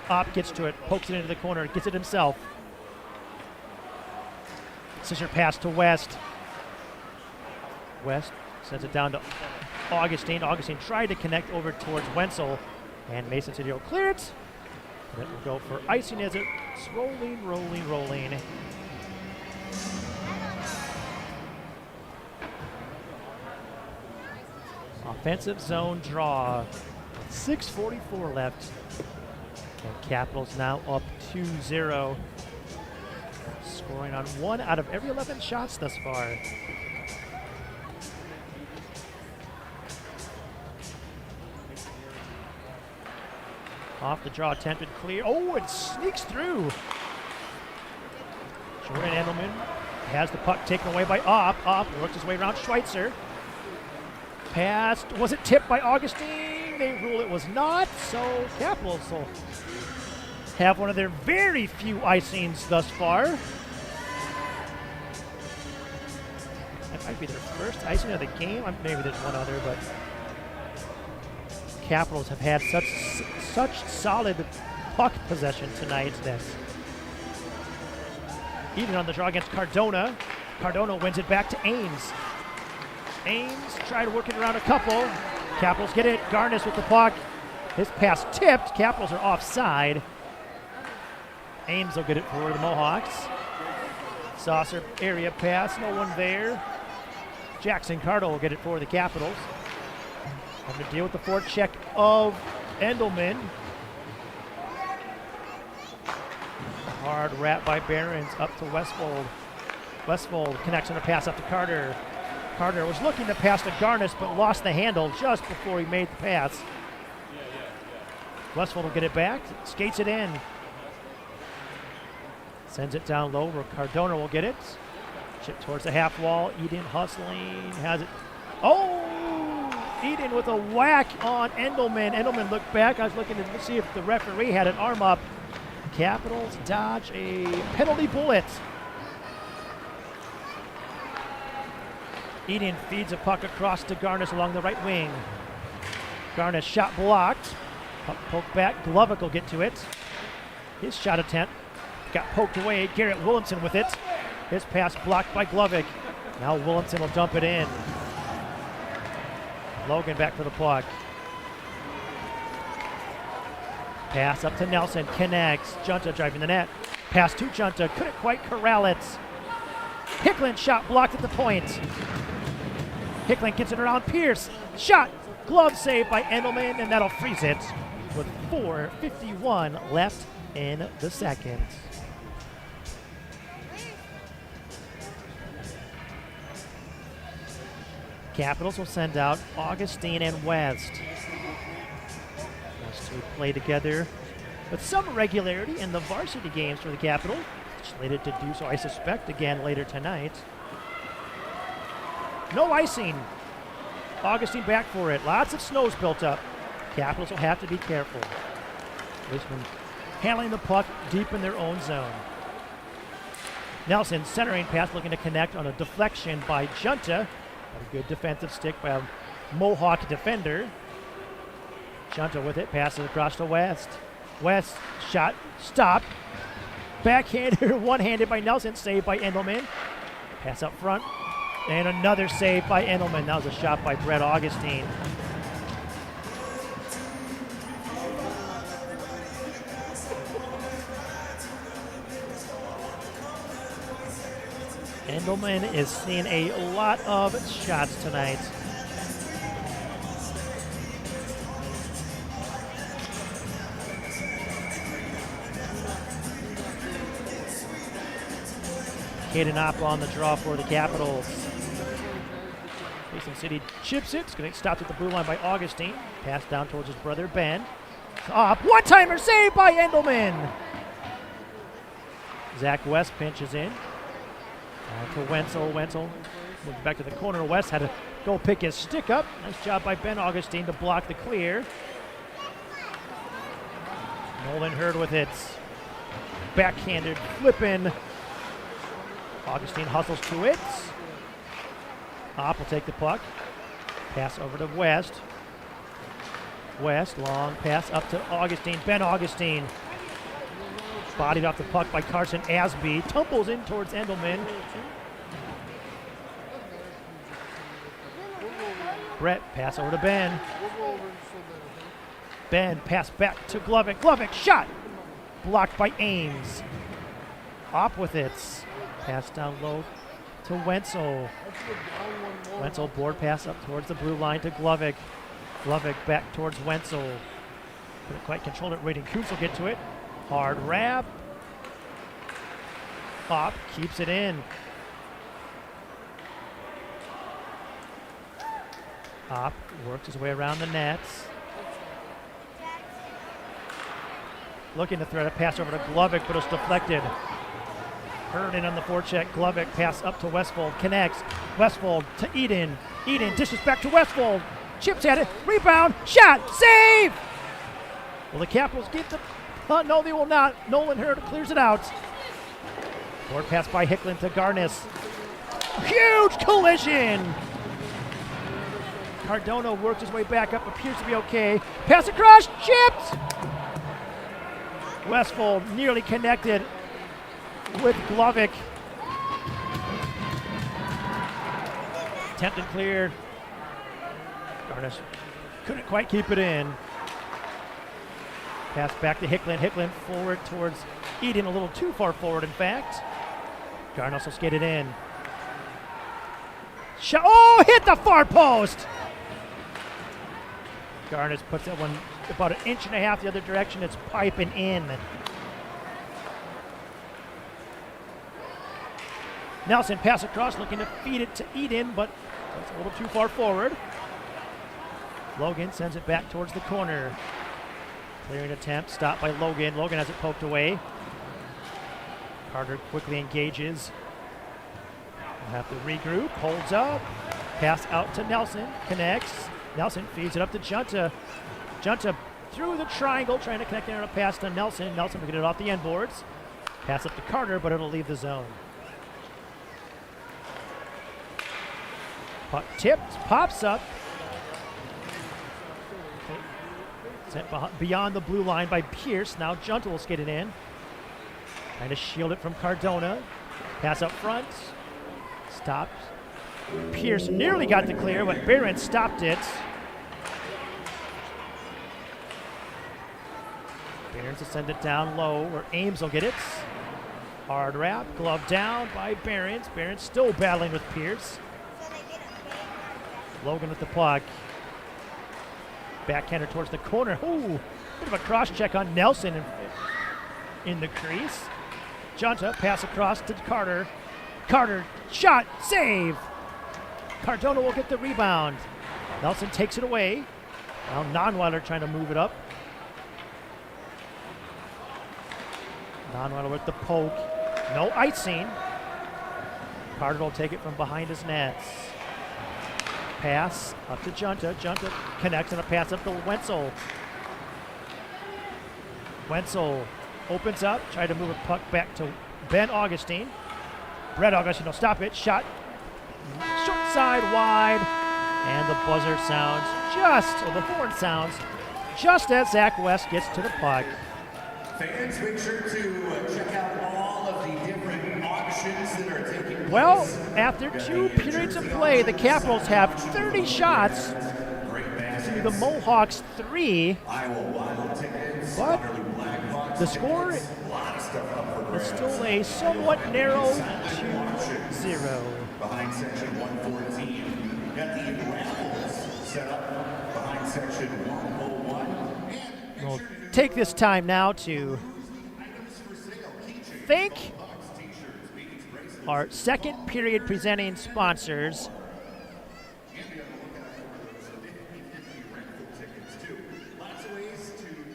Opp gets to it, pokes it into the corner, gets it himself. Scissor pass to West. West sends it down to Augustine. Augustine tried to connect over towards Wenzel, and Mason City will clear it. And it will go for icing as it's rolling, rolling, rolling. Offensive zone draw. 6:44 left. And Capitals now up 2-0. Scoring on 1 out of every 11 shots thus far. Off the draw, attempted clear. Oh, it sneaks through. Jordan Endelman has the puck taken away by Opp. Opp works his way around Schweitzer. Passed. Was it tipped by Augustine? They rule it was not. So Capitals will have one of their very few icings thus far. That might be their first icing of the game. Maybe there's one other, but Capitals have had such solid puck possession tonight that even on the draw against Cardona, Cardona wins it back to Ames. Ames try to work it around a couple. Capitals get it. Garnis with the puck. His pass tipped. Capitals are offside. Ames will get it for the Mohawks. Saucer area pass. No one there. Jackson Cardo will get it for the Capitals. Having to deal with the forecheck of Endelman. Hard wrap by Barons up to Westfold. Westfold connects on a pass up to Carter. Carter was looking to pass to Garnis, but lost the handle just before he made the pass. Westfold will get it back, skates it in. Sends it down low where Cardona will get it. Chip towards the half wall. Eden hustling, has it. Oh! Eden with a whack on Endelman. Endelman looked back. I was looking to see if the referee had an arm up. Capitals dodge a penalty bullet. Eden feeds a puck across to Garnis along the right wing. Garnis shot blocked. Puck poked back. Glovic will get to it. His shot attempt got poked away. Garrett Williamson with it. His pass blocked by Glovic. Now Williamson will dump it in. Logan back for the puck. Pass up to Nelson. Connects. Junta driving the net. Pass to Junta. Couldn't quite corral it. Hicklin shot blocked at the point. Hicklin gets it around Pierce. Shot. Glove save by Endelman, and that'll freeze it with 4:51 left in the second. Capitals will send out Augustine and West. They play together with some regularity in the varsity games for the Capitals. Slated to do so, I suspect, again later tonight. No icing. Augustine back for it. Lots of snow's built up. Capitals will have to be careful. Richmond handling the puck deep in their own zone. Nelson centering pass looking to connect on a deflection by Junta. A good defensive stick by a Mohawk defender. Junta with it, passes across to West. West shot, stop. Backhander, one-handed by Nelson, saved by Endelman. Pass up front, and another save by Endelman. That was a shot by Brett Augustine. Endelman is seeing a lot of shots tonight. Caden Opp on the draw for the Capitals. Mason City chips it. It's going to stop at the blue line by Augustine. Pass down towards his brother Ben. Opp, one-timer saved by Endelman. Zach West pinches in. To Wenzel. Wenzel moves back to the corner. West had to go pick his stick up. Nice job by Ben Augustine to block the clear. Nolan Hurd with it. Backhanded flipping. Augustine hustles to it. Opp will take the puck. Pass over to West. West, long pass up to Augustine. Ben Augustine. Bodied off the puck by Carson Asby. Tumbles in towards Endelman. Brett, pass over to Ben. Ben, pass back to Glovic. Glovic, shot! Blocked by Ames. Opp with it. Pass down low to Wenzel. Wenzel, board pass up towards the blue line to Glovic. Glovic back towards Wenzel. Couldn't quite control it. Raiden Kuntz will get to it. Hard wrap. Opp keeps it in. Opp works his way around the nets. Looking to thread a pass over to Glovic, but it's deflected. Hurd in on the forecheck. Glovic pass up to Westfold. Connects. Westfold to Eden. Eden dishes back to Westfold. Chips at it. Rebound. Shot. Save! Will the Capitals get the... no, they will not. Nolan Hurd clears it out. Board pass by Hicklin to Garnis. Huge collision! Cardona works his way back up. Appears to be okay. Pass across. Chipped! Westfold nearly connected with Glovic. Attempted clear. Garnis couldn't quite keep it in. Pass back to Hicklin. Hicklin forward towards Eden, a little too far forward, in fact. Garnis will skate it in. Shot. Oh, hit the far post! Garnis puts that one about an inch and a half the other direction. It's piping in. Nelson pass across, looking to feed it to Eden, but it's a little too far forward. Logan sends it back towards the corner. Clearing attempt, stopped by Logan. Logan has it poked away. Carter quickly engages. We'll have to regroup, holds up. Pass out to Nelson, connects. Nelson feeds it up to Junta. Junta through the triangle, trying to connect there on a pass to Nelson. Nelson will get it off the end boards. Pass up to Carter, but it'll leave the zone. Puck tipped, pops up. Sent beyond the blue line by Pierce. Now Junta will skate it in. Trying to shield it from Cardona. Pass up front. Stopped. Pierce nearly got the clear, but Barron stopped it. Barons will send it down low, where Ames will get it. Hard wrap, glove down by Barons. Barons still battling with Pierce. Logan with the puck. Backhander towards the corner. Ooh, bit of a cross check on Nelson in the crease. Junta pass across to Carter. Carter, shot, save. Cardona will get the rebound. Nelson takes it away. Now Nonweiler trying to move it up. Non-runner with the poke. No icing. Carter will take it from behind his nets. Pass up to Junta. Junta connects and a pass up to Wenzel. Wenzel opens up, try to move a puck back to Ben Augustine. Brett Augustine will stop it. Shot short side wide. And the buzzer sounds or the horn sounds just as Zach West gets to the puck. Fans, make sure to check out all of the different auctions that are taking place. Well, after 2 periods of play, the Capitals have 30 shots to the Mohawks 3. But the score is still a somewhat narrow 2-0. Behind section 114, got the raffles set up behind section 101. We'll take this time now to thank our second period presenting sponsors.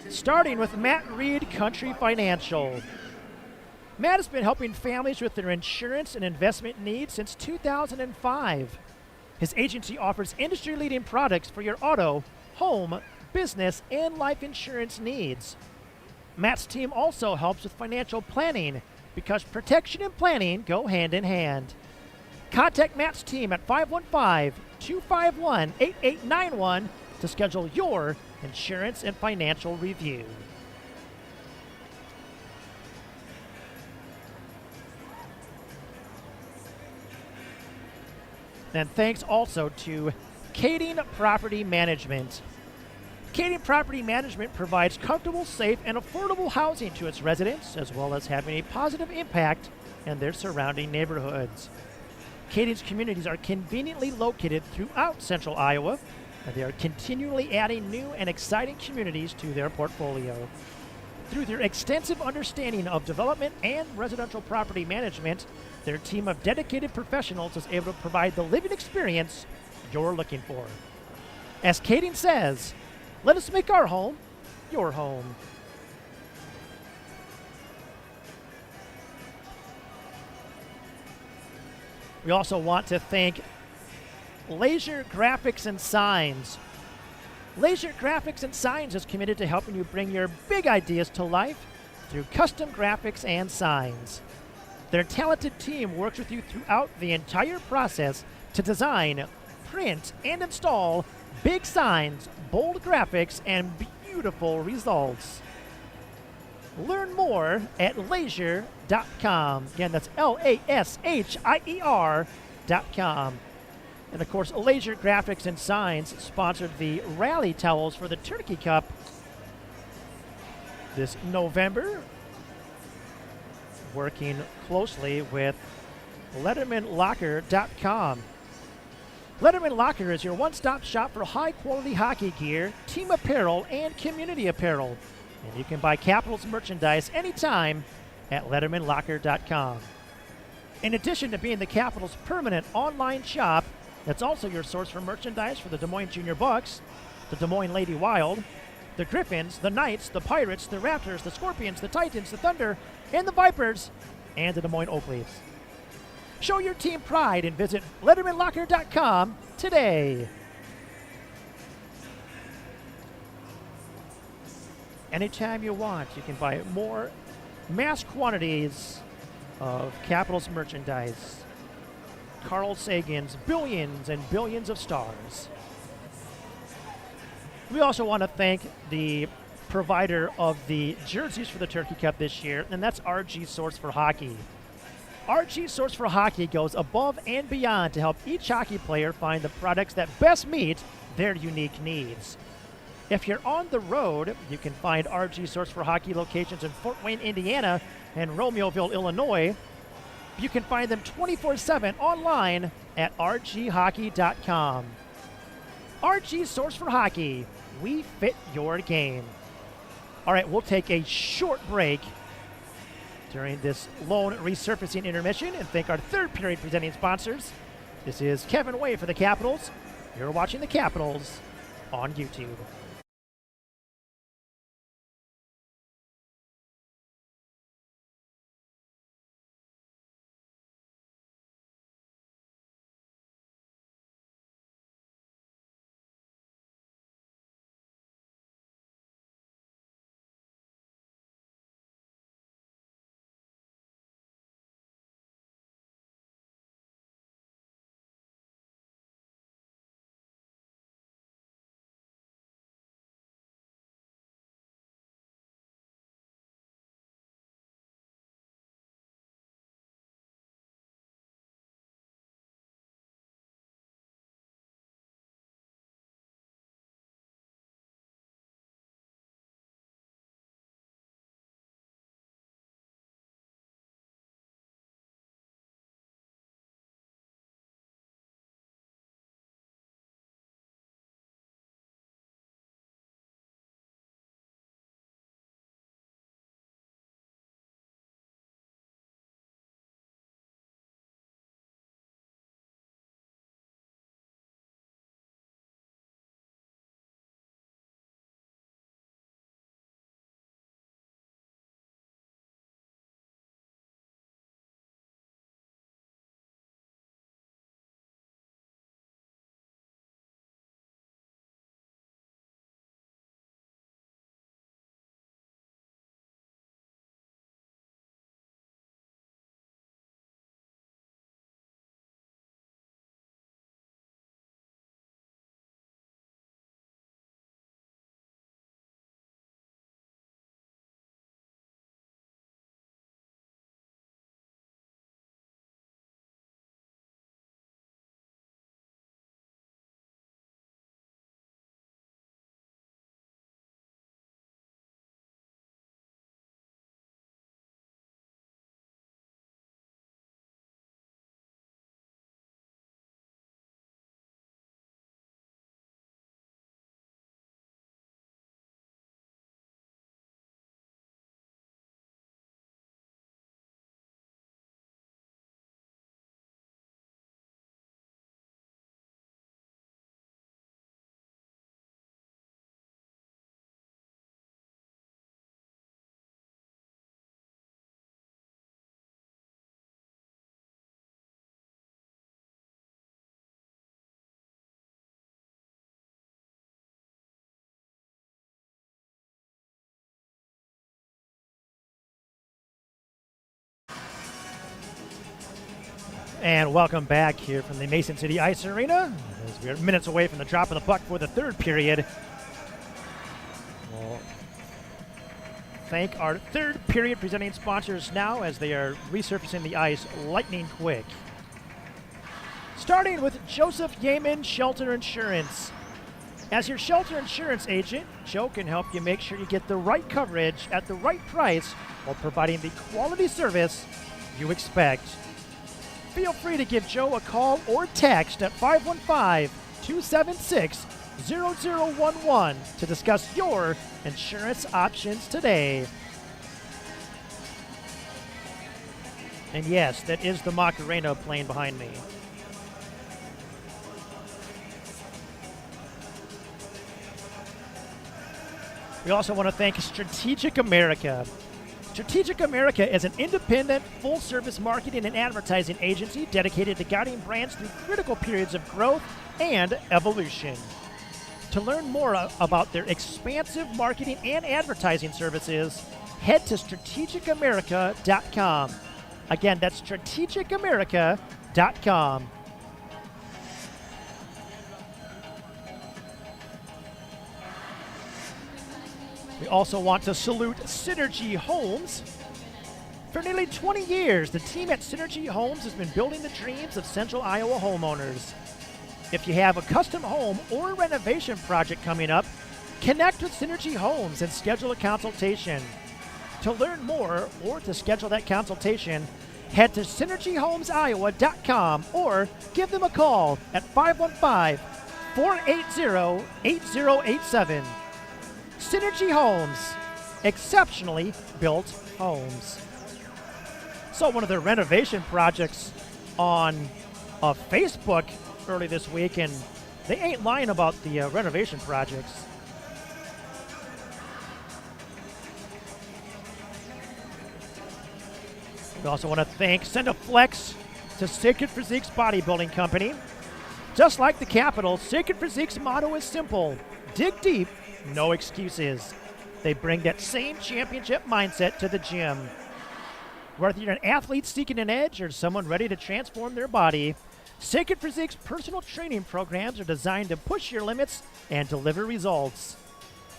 Starting with Matt Reed Country Financial. Matt has been helping families with their insurance and investment needs since 2005. His agency offers industry-leading products for your auto, home, business, and life insurance needs. Matt's team also helps with financial planning because protection and planning go hand in hand. Contact Matt's team at 515-251-8891 to schedule your insurance and financial review. And thanks also to Kading Property Management. Kading Property Management provides comfortable, safe, and affordable housing to its residents, as well as having a positive impact in their surrounding neighborhoods. Kading's communities are conveniently located throughout central Iowa, and they are continually adding new and exciting communities to their portfolio. Through their extensive understanding of development and residential property management, their team of dedicated professionals is able to provide the living experience you're looking for. As Kading says, let us make our home your home. We also want to thank Laser Graphics and Signs. Laser Graphics and Signs is committed to helping you bring your big ideas to life through custom graphics and signs. Their talented team works with you throughout the entire process to design, print, and install big signs, bold graphics, and beautiful results. Learn more at laser.com. Again, that's LASHIER.com. And of course, Laser Graphics and Signs sponsored the rally towels for the Turkey Cup this November, working closely with LettermanLocker.com. Letterman Locker is your one-stop shop for high-quality hockey gear, team apparel, and community apparel. And you can buy Capitals merchandise anytime at LettermanLocker.com. In addition to being the Capitals' permanent online shop, it's also your source for merchandise for the Des Moines Junior Bucks, the Des Moines Lady Wild, the Griffins, the Knights, the Pirates, the Raptors, the Scorpions, the Titans, the Thunder, and the Vipers, and the Des Moines Oak Leafs. Show your team pride and visit LettermanLocker.com today. Anytime you want, you can buy more mass quantities of Capitals merchandise. Carl Sagan's billions and billions of stars. We also want to thank the provider of the jerseys for the Turkey Cup this year, and that's RG Source for Hockey. RG Source for Hockey goes above and beyond to help each hockey player find the products that best meet their unique needs. If you're on the road, you can find RG Source for Hockey locations in Fort Wayne, Indiana, and Romeoville, Illinois. You can find them 24/7 online at rghockey.com. RG Source for Hockey. We fit your game. All right, we'll take a short break during this lone resurfacing intermission and thank our third period presenting sponsors. This is Kevin Way for the Capitals. You're watching the Capitals on YouTube. And welcome back here from the Mason City Ice Arena. As we are minutes away from the drop of the puck for the third period. We'll thank our third period presenting sponsors now as they are resurfacing the ice lightning quick. Starting with Joseph Yeaman Shelter Insurance. As your shelter insurance agent, Joe can help you make sure you get the right coverage at the right price while providing the quality service you expect. Feel free to give Joe a call or text at 515-276-0011 to discuss your insurance options today. And yes, that is the Macarena playing behind me. We also want to thank Strategic America. Strategic America is an independent, full-service marketing and advertising agency dedicated to guiding brands through critical periods of growth and evolution. To learn more about their expansive marketing and advertising services, head to strategicamerica.com. Again, that's strategicamerica.com. We also want to salute Synergy Homes. For nearly 20 years, the team at Synergy Homes has been building the dreams of Central Iowa homeowners. If you have a custom home or a renovation project coming up, connect with Synergy Homes and schedule a consultation. To learn more or to schedule that consultation, head to synergyhomesiowa.com or give them a call at 515-480-8087. Synergy Homes, exceptionally built homes. Saw one of their renovation projects on Facebook early this week, and they ain't lying about the renovation projects. We also want to send a flex to Sacred Physique's bodybuilding company. Just like the Capitol, Sacred Physique's motto is simple: dig deep, no excuses. They bring that same championship mindset to the gym. Whether you're an athlete seeking an edge or someone ready to transform their body, Sacred Physique's personal training programs are designed to push your limits and deliver results.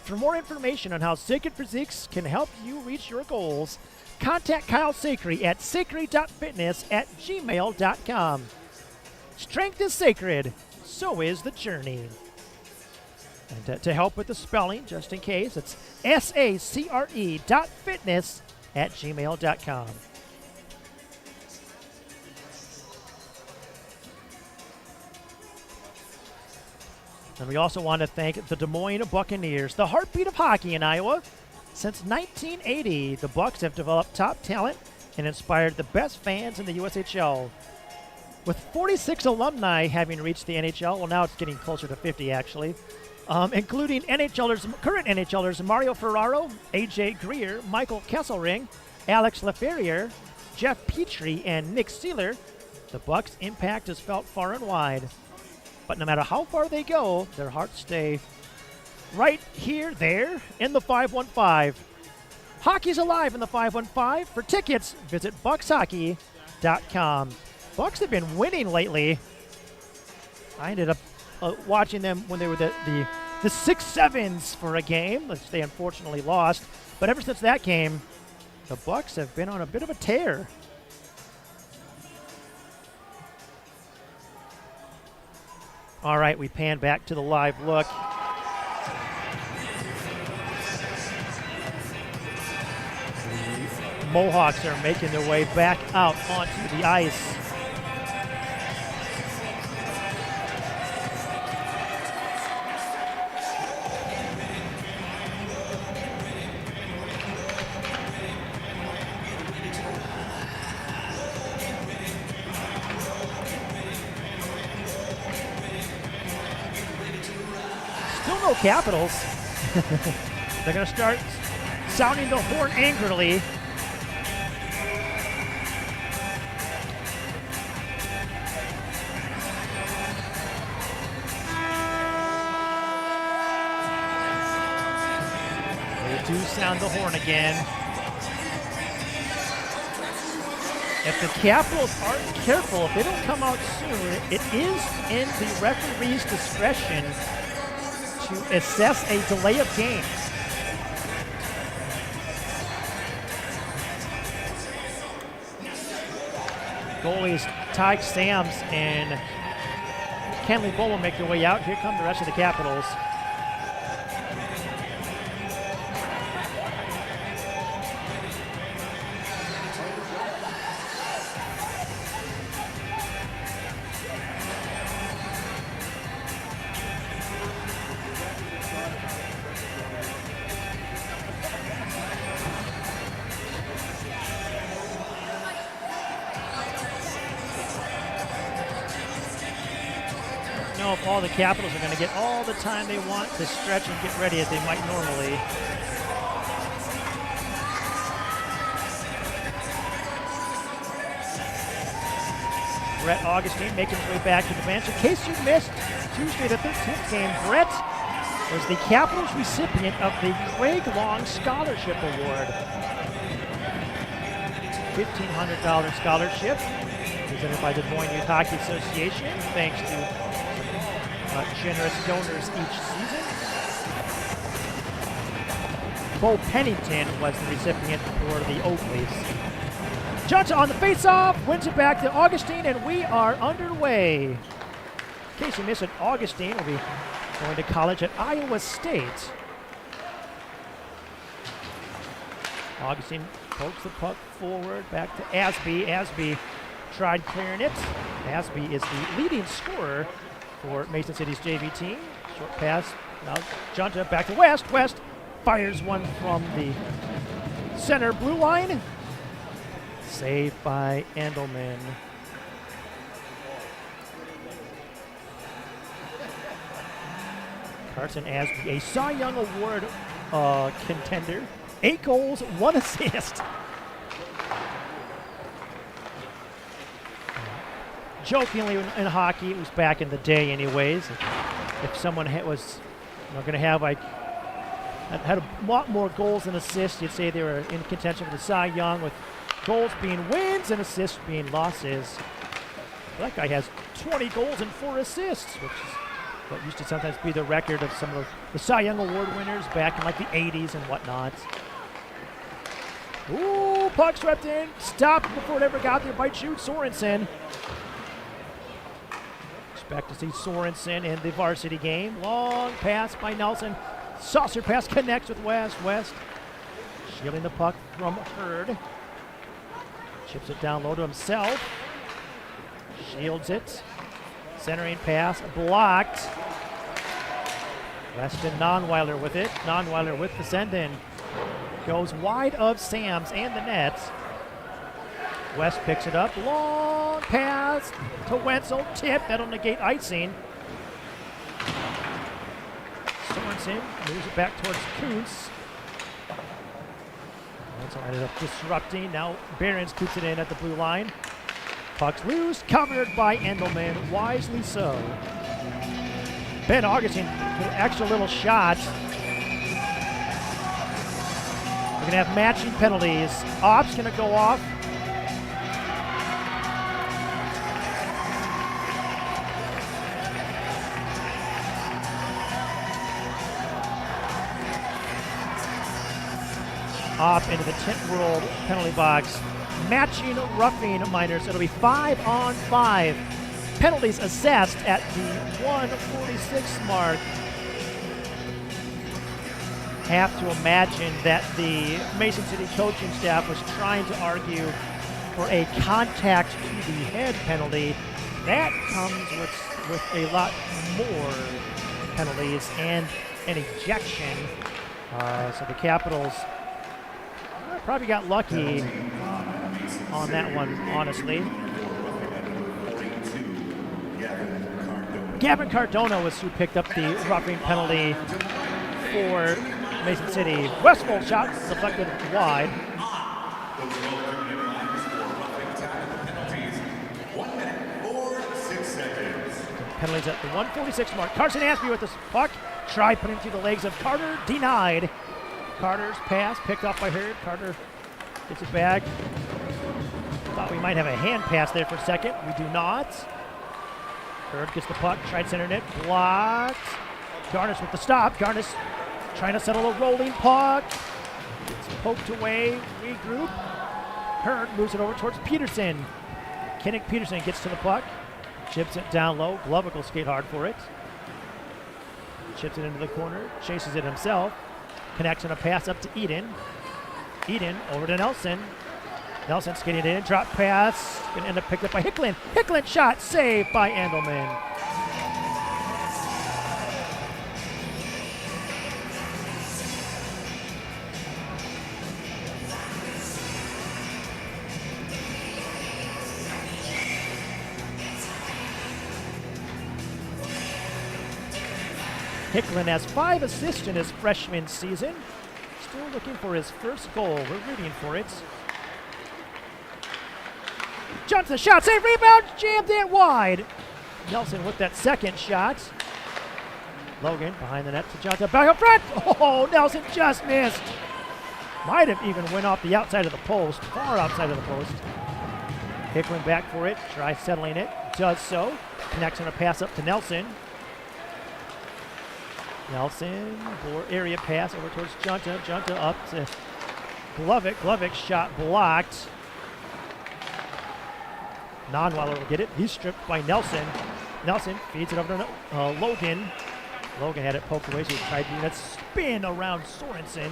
For more information on how Sacred Physiques can help you reach your goals, contact Kyle Sacred at sacred.fitness@gmail.com. Strength is sacred, so is the journey. And to help with the spelling, just in case, it's sacre.fitness@gmail.com. And we also want to thank the Des Moines Buccaneers, the heartbeat of hockey in Iowa. Since 1980, the Bucs have developed top talent and inspired the best fans in the USHL. With 46 alumni having reached the NHL, well, now it's getting closer to 50 actually, including current NHLers Mario Ferraro, AJ Greer, Michael Kesselring, Alex Laferriere, Jeff Petrie, and Nick Seeler, the Bucs' impact is felt far and wide. But no matter how far they go, their hearts stay right here, there, in the 515. Hockey's alive in the 515. For tickets, visit buckshockey.com. Bucs have been winning lately. I ended up watching them when they were the 6-7s for a game, which they unfortunately lost. But ever since that game, the Bucs have been on a bit of a tear. All right, we pan back to the live look. The Mohawks are making their way back out onto the ice. No Capitals. They're going to start sounding the horn angrily. They do sound the horn again. If the Capitals aren't careful, if they don't come out soon, it is in the referee's discretion to assess a delay of game. Goalies Ty Sams and Kenley Bowman make their way out. Here come the rest of the Capitals. If all the Capitals are going to get all the time they want to stretch and get ready as they might normally. Brett Augustine making his way back to the bench. In case you missed Tuesday the 13th game, Brett was the Capitals recipient of the Craig Long Scholarship Award. $1,500 scholarship presented by the Des Moines Youth Hockey Association, thanks to generous donors each season. Bo Pennington was the recipient for the Oakleys. Johnson on the faceoff, wins it back to Augustine, and we are underway. In case you missed it, Augustine will be going to college at Iowa State. Augustine pokes the puck forward, back to Asby. Asby tried clearing it. Asby is the leading scorer for Mason City's JV team. Short pass. Now Junta back to West. West fires one from the center blue line. Saved by Endelman. Carson Asby, a Cy Young Award contender. 8 goals, 1 assist. Jokingly in hockey, it was back in the day anyways. If someone was going to have had a lot more goals than assists, you'd say they were in contention for the Cy Young, with goals being wins and assists being losses. That guy has 20 goals and 4 assists, which is what used to sometimes be the record of some of the Cy Young Award winners back in like the 80s and whatnot. Ooh, puck swept in, stopped before it ever got there by Jude Sorensen. Expect to see Sorensen in the varsity game. Long pass by Nelson. Saucer pass connects with West. West shielding the puck from Hurd. Chips it down low to himself. Shields it. Centering pass blocked. Weston Nonweiler with it. Nonweiler with the send-in. Goes wide of Sams and the net. West picks it up. Long pass to Wenzel. Tip. That'll negate icing. Sorensen moves it back towards Kuntz. Wenzel ended up disrupting. Now Behrens keeps it in at the blue line. Puck's loose. Covered by Endelman. Wisely so. Ben Augustine with an extra little shot. We're going to have matching penalties. Opp's going to go off. Opp into the Tint World penalty box. Matching roughing minors. It'll be 5-on-5. Penalties assessed at the 146 mark. Have to imagine that the Mason City coaching staff was trying to argue for a contact to the head penalty. That comes with a lot more penalties and an ejection. So the Capitals probably got lucky on that one, honestly. Gavin Cardona was who picked up the roughing penalty for Mason City. Westfold shot deflected wide. Penalties at the 146 mark. Carson Asby with the puck. Tried putting through the legs of Carter. Denied. Carter's pass picked off by Hurd. Carter gets it back. Thought we might have a hand pass there for a second. We do not. Hurd gets the puck, tried center net, blocked. Garnis with the stop. Garnis trying to settle a rolling puck. Gets poked away, regroup. Hurd moves it over towards Peterson. Kinnick Peterson gets to the puck, chips it down low. Glovic will skate hard for it. Chips it into the corner, chases it himself. Connects on a pass up to Eden. Eden over to Nelson. Nelson skating it in, drop pass, gonna end up picked up by Hicklin. Hicklin shot, saved by Andelman. Hicklin has 5 assists in his freshman season. Still looking for his first goal. We're rooting for it. Johnson shot, save, rebound, jammed it wide. Nelson with that second shot. Logan behind the net to Johnson, back up front. Oh, Nelson just missed. Might have even went off the outside of the post, far outside of the post. Hicklin back for it, tries settling it, does so. Connects on a pass up to Nelson. Nelson, area pass over towards Junta. Junta up to Glovic. Glovic shot blocked. Nonweiler will get it. He's stripped by Nelson. Nelson feeds it over to Logan. Logan had it poked away, so he tried to do that spin around Sorensen.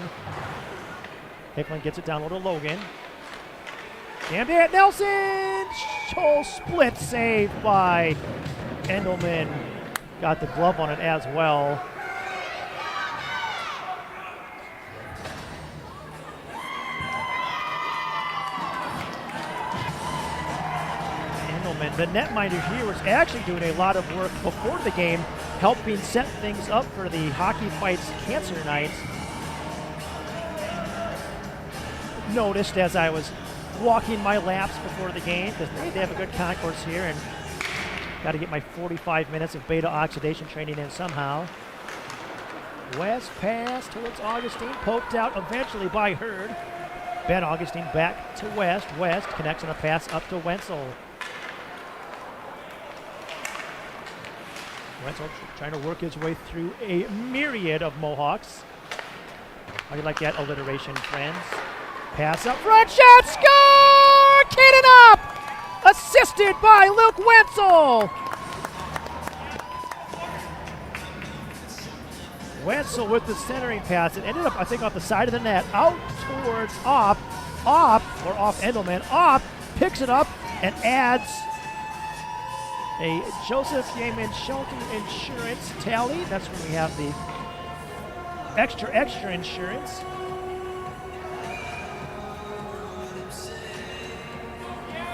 Hicklin gets it down low to Logan. Jammed it. Nelson! Oh, split save by Endelman. Got the glove on it as well. The netminder here was actually doing a lot of work before the game, helping set things up for the Hockey Fights Cancer Night. Noticed as I was walking my laps before the game, because they have a good concourse here, and got to get my 45 minutes of beta oxidation training in somehow. West pass towards Augustine, poked out eventually by Hurd. Ben Augustine back to West. West connects on a pass up to Wenzel. Wenzel trying to work his way through a myriad of Mohawks. How do you like that alliteration, friends? Pass up front, shot, score! Cannon up! Assisted by Luke Wenzel! Wenzel with the centering pass. It ended up, I think, off the side of the net, out towards Opp. Or off Endelman. Opp picks it up and adds a Joseph Yeaman Shelton insurance tally. That's when we have the extra insurance.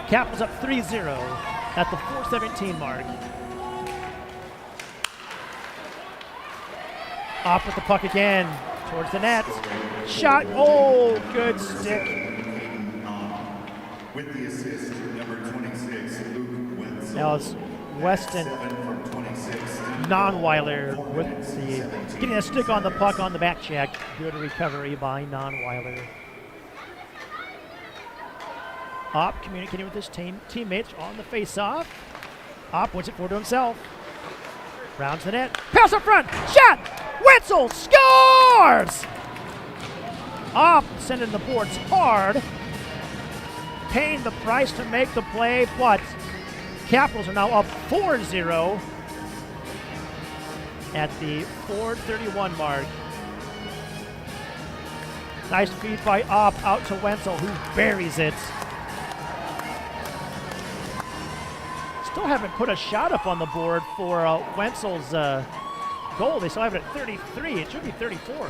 Capitals up 3-0 at the 4:17 mark. Off with the puck again towards the net. Shot, oh, good stick. With the assist, number 26, Luke Wenzel. Now it's Weston Nonweiler with the getting a stick on the puck on the back check. Good recovery by Nonweiler. Opp communicating with his teammates on the face-off. Opp wins it forward to himself. Rounds the net. Pass up front. Shot! Wenzel scores! Opp sending the boards hard. Paying the price to make the play, but Capitals are now up 4-0 at the 4:31 mark. Nice feed by Opp out to Wenzel, who buries it. Still haven't put a shot up on the board for Wenzel's goal. They still have it at 33. It should be 34.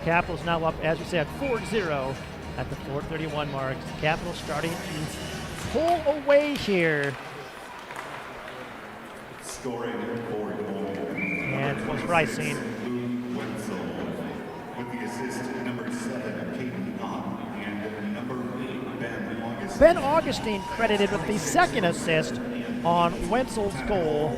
Capitals now up, as we said, 4-0 at the 4:31 mark. Capitals starting to pull away here. Scoring for goal. And was Ricing. Luke Wenzel. With the assist, number 7, Caden Opp, and number 8, Ben Augustine. Ben Augustine credited with the second assist on Wenzel's goal.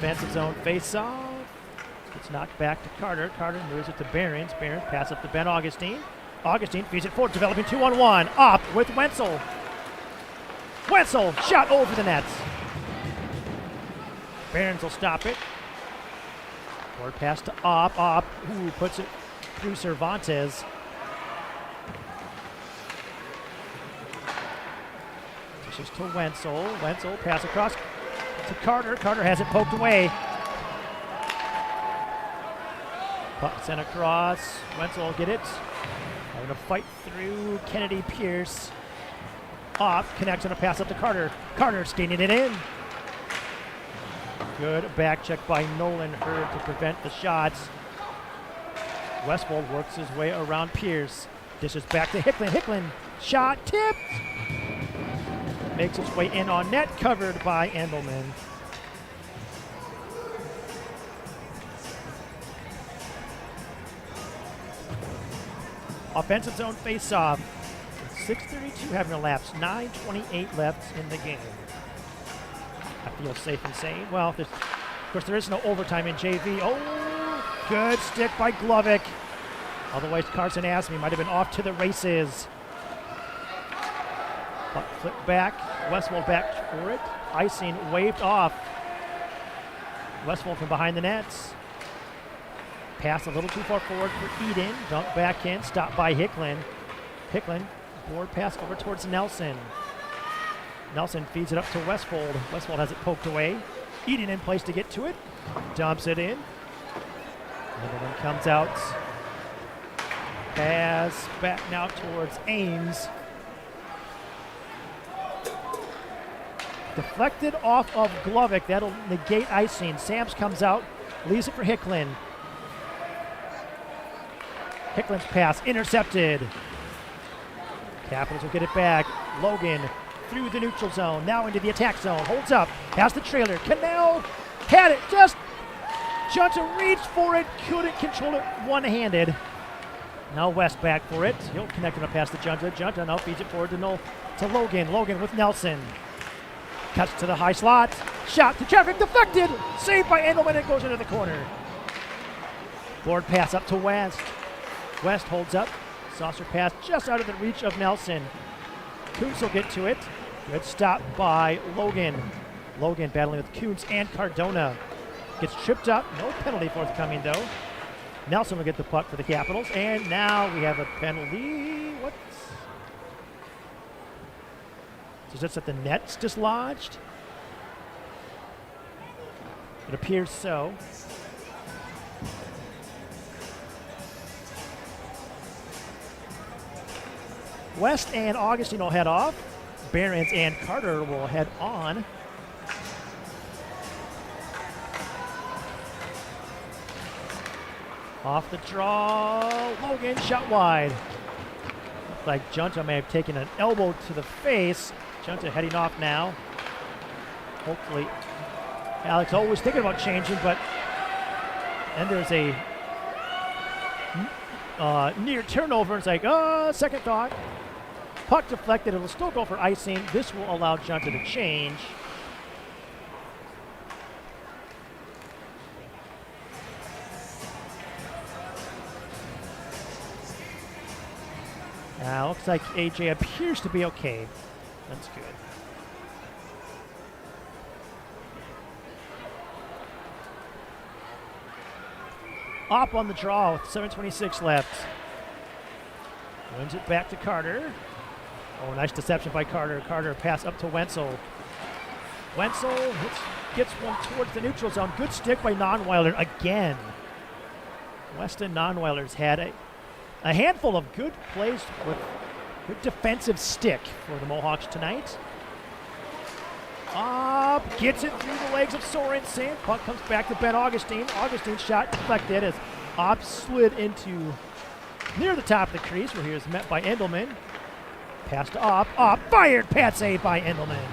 Offensive zone face-off. Gets knocked back to Carter. Carter moves it to Behrens. Behrens pass up to Ben Augustine. Augustine feeds it forward, developing 2-on-1. Up with Wenzel. Wenzel shot over the nets. Behrens will stop it. Forward pass to Opp. Opp, ooh, puts it through Cervantes. Dishes to Wenzel. Wenzel pass across to Carter. Carter has it poked away. Puck sent across. Wenzel will get it. Having to fight through Kennedy Pierce. Off, connects on a pass up to Carter. Carter skating it in. Good back check by Nolan Hurd to prevent the shots. Westfold works his way around Pierce. Dishes back to Hicklin. Hicklin, shot tipped. Makes its way in on net, covered by Endelman. Offensive zone face-off. 6:32 having elapsed. 9:28 left in the game. I feel safe in saying, well, of course, there is no overtime in JV. Oh, good stick by Glovic. Otherwise, Carson Asme might have been off to the races. Puck flipped back. Westfold back for it. Icing waved off. Westfold from behind the nets. Pass a little too far forward for Eden. Dunk back in. Stopped by Hicklin. Hicklin, board pass over towards Nelson. Nelson feeds it up to Westfold. Westfold has it poked away. Eden in place to get to it. Dumps it in. Another one comes out. Pass back now towards Ames. Deflected off of Glovic. That'll negate icing. Sams comes out. Leaves it for Hicklin. Hicklin's pass intercepted. Capitals will get it back. Logan through the neutral zone, now into the attack zone. Holds up, has the trailer. Cannell had it, just Johnson reached for it, couldn't control it one-handed. Now West back for it. He'll connect it up past the Junta. Junta now feeds it forward to Logan. Logan with Nelson. Cuts to the high slot. Shot to traffic, deflected. Saved by Endelman, it goes into the corner. Board pass up to West. West holds up. Saucer pass just out of the reach of Nelson. Kuntz will get to it. Good stop by Logan. Logan battling with Kuntz and Cardona. Gets tripped up. No penalty forthcoming, though. Nelson will get the puck for the Capitals. And now we have a penalty. What? So is this that the net's dislodged? It appears so. West and Augustine will head off. Behrens and Carter will head on. Off the draw, Logan shot wide. Looks like Junta may have taken an elbow to the face. Junta heading off now. Hopefully, Alex always thinking about changing, but then there's a near turnover. It's like, second thought. Puck deflected. It'll still go for icing. This will allow Junta to change. Looks like AJ appears to be okay. That's good. Opp on the draw with 7:26 left. Wins it back to Carter. Oh, nice deception by Carter. Carter pass up to Wenzel. Wenzel gets one towards the neutral zone. Good stick by Nonweiler again. Weston Nonweiler's had a handful of good plays with good defensive stick for the Mohawks tonight. Up, gets it through the legs of Sorensen. Puck comes back to Ben Augustine. Augustine's shot deflected as Opp slid into near the top of the crease where he was met by Endelman. Pass to Opp. Opp fired. Pad save by Endelman.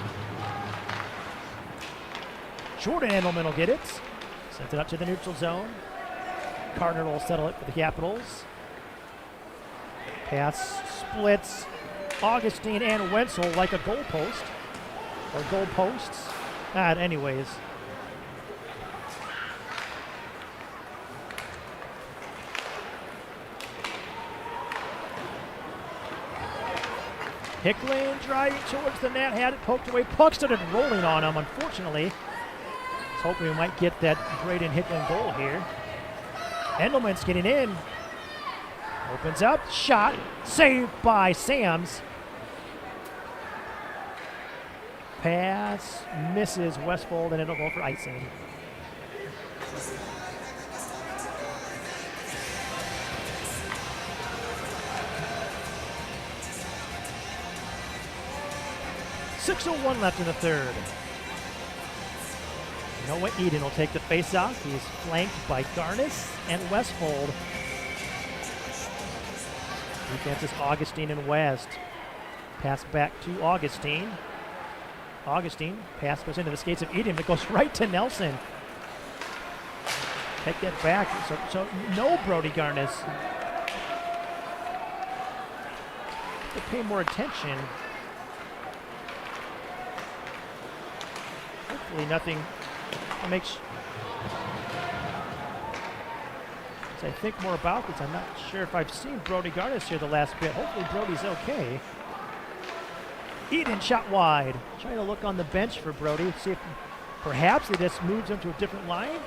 Jordan Endelman will get it. Sends it up to the neutral zone. Carter will settle it for the Capitals. Pass splits Augustine and Wenzel like a goalpost. Or goalposts. Anyways. Hicklin driving towards the net, had it poked away. Puck started rolling on him, unfortunately. Let's hope we might get that Braden Hicklin goal here. Endelman's getting in. Opens up, shot, saved by Sams. Pass misses Westfold, and it'll go for icing. .6:01 left in the third. Noah Eden will take the face-off. He's flanked by Garnis and Westfold. Defense is Augustine and West. Pass back to Augustine. Augustine, pass goes into the skates of Eden. It goes right to Nelson. Take that back. So no Brody Garnis. To pay more attention. Hopefully nothing makes. As I think more about this, I'm not sure if I've seen Brody Garnis here the last bit. Hopefully Brody's okay. Eden shot wide. Trying to look on the bench for Brody. See if perhaps he just moves him to a different line.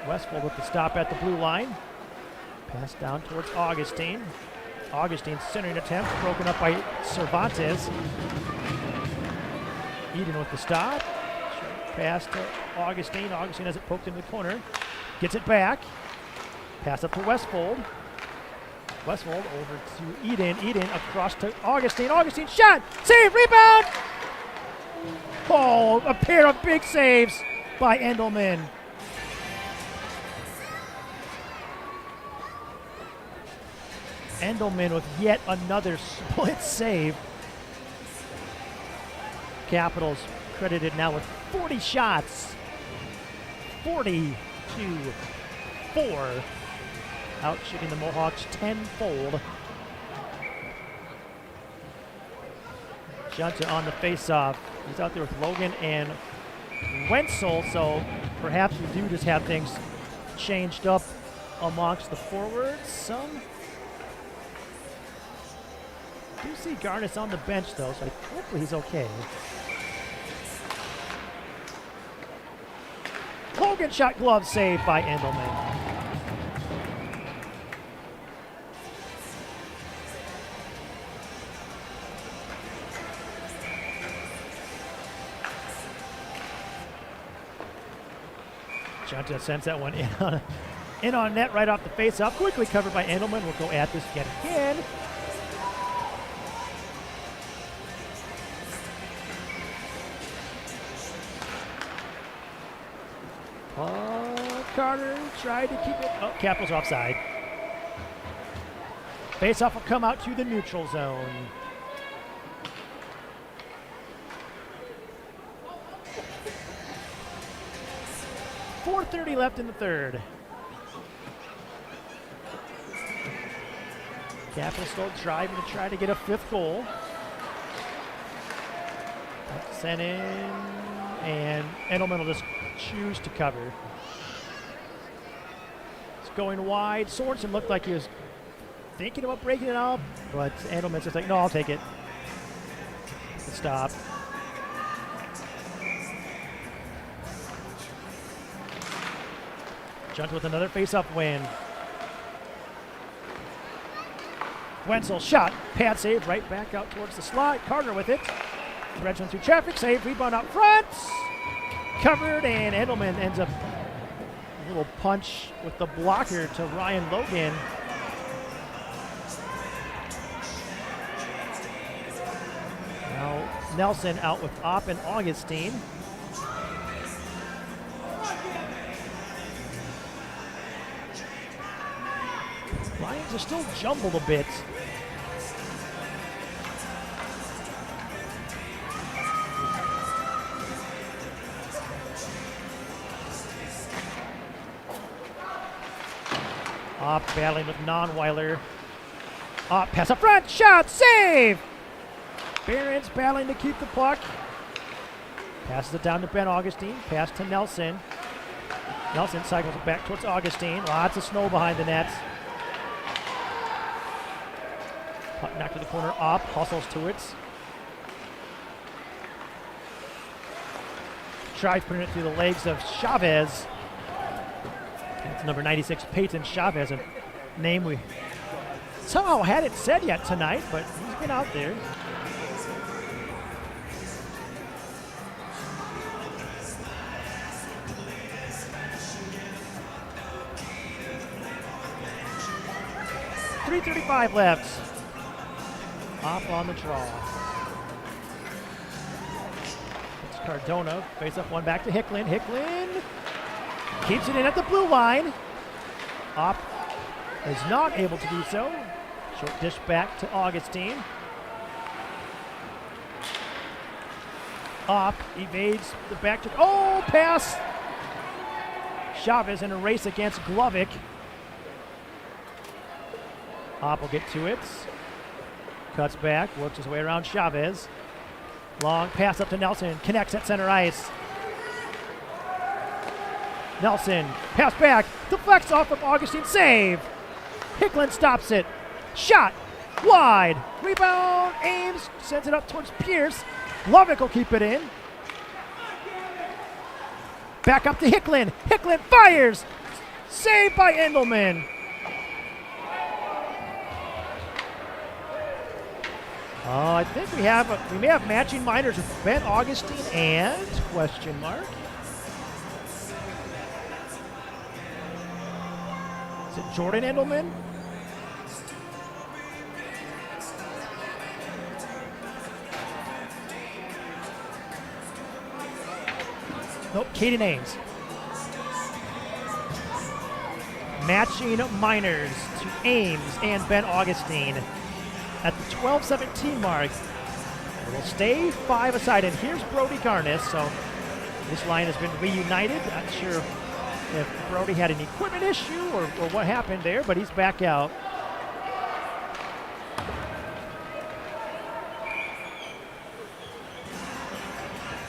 Westfold with the stop at the blue line. Pass down towards Augustine. Augustine's centering attempt, broken up by Cervantes. Eden with the stop. Pass to Augustine. Augustine has it poked into the corner. Gets it back. Pass up to Westfold. Westfold over to Eden. Eden across to Augustine. Augustine shot! Save! Rebound! Oh, a pair of big saves by Endelman. Endelman with yet another split save. Capitals credited now with 40 shots. 40-4. Out shooting the Mohawks tenfold. Junta on the face-off. He's out there with Logan and Wenzel, so perhaps we do just have things changed up amongst the forwards some. I do see Garnis on the bench, though, so hopefully he's okay. Logan shot glove saved by Endelman. Junta sends that one in on net right off the face-off. Quickly covered by Endelman. We'll go at this yet again. Carter tried to keep it. Oh, Capitals offside. Face-off will come out to the neutral zone. .4:30 left in the third. Capitals still driving to try to get a fifth goal. That's sent in, and Endelman will just choose to cover. It's going wide. Sorensen looked like he was thinking about breaking it up, but Endelman's just like, no, I'll take it. Stop. Jumped with another face-off win. Wenzel shot, pad save, right back out towards the slot. Carter with it. Threads one through traffic, save, rebound out front. Covered, and Endelman ends up a little punch with the blocker to Ryan Logan. Now Nelson out with Opp and Augustine. Lions are still jumbled a bit. Opp battling with Nonweiler. Opp pass up front, shot, save! Barron's battling to keep the puck. Passes it down to Ben Augustine, pass to Nelson. Nelson cycles it back towards Augustine. Lots of snow behind the net. Puck knocked to the corner. Up, hustles to it. Tries putting it through the legs of Chavez. It's number 96, Peyton Chavez, a name we somehow hadn't said yet tonight, but he's been out there. .335 left. Off on the draw. It's Cardona. Face up one back to Hicklin. Hicklin keeps it in at the blue line. Opp is not able to do so. Short dish back to Augustine. Opp evades the back to. Oh, pass! Chavez in a race against Glovic. Opp will get to it. Cuts back, works his way around Chavez. Long pass up to Nelson, connects at center ice. Nelson, pass back, deflects off of Augustine, save! Hicklin stops it. Shot, wide, rebound, Ames, sends it up towards Pierce. Glovic will keep it in. Back up to Hicklin. Hicklin fires! Saved by Endelman. I think we may have matching minors with Ben Augustine and question mark. Is it Jordan Endelman? Nope, Caden Ames. Matching minors to Ames and Ben Augustine. At the 12-17 mark, it will stay 5 aside. And here's Brody Garnis. So this line has been reunited. Not sure if Brody had an equipment issue or what happened there, but he's back out.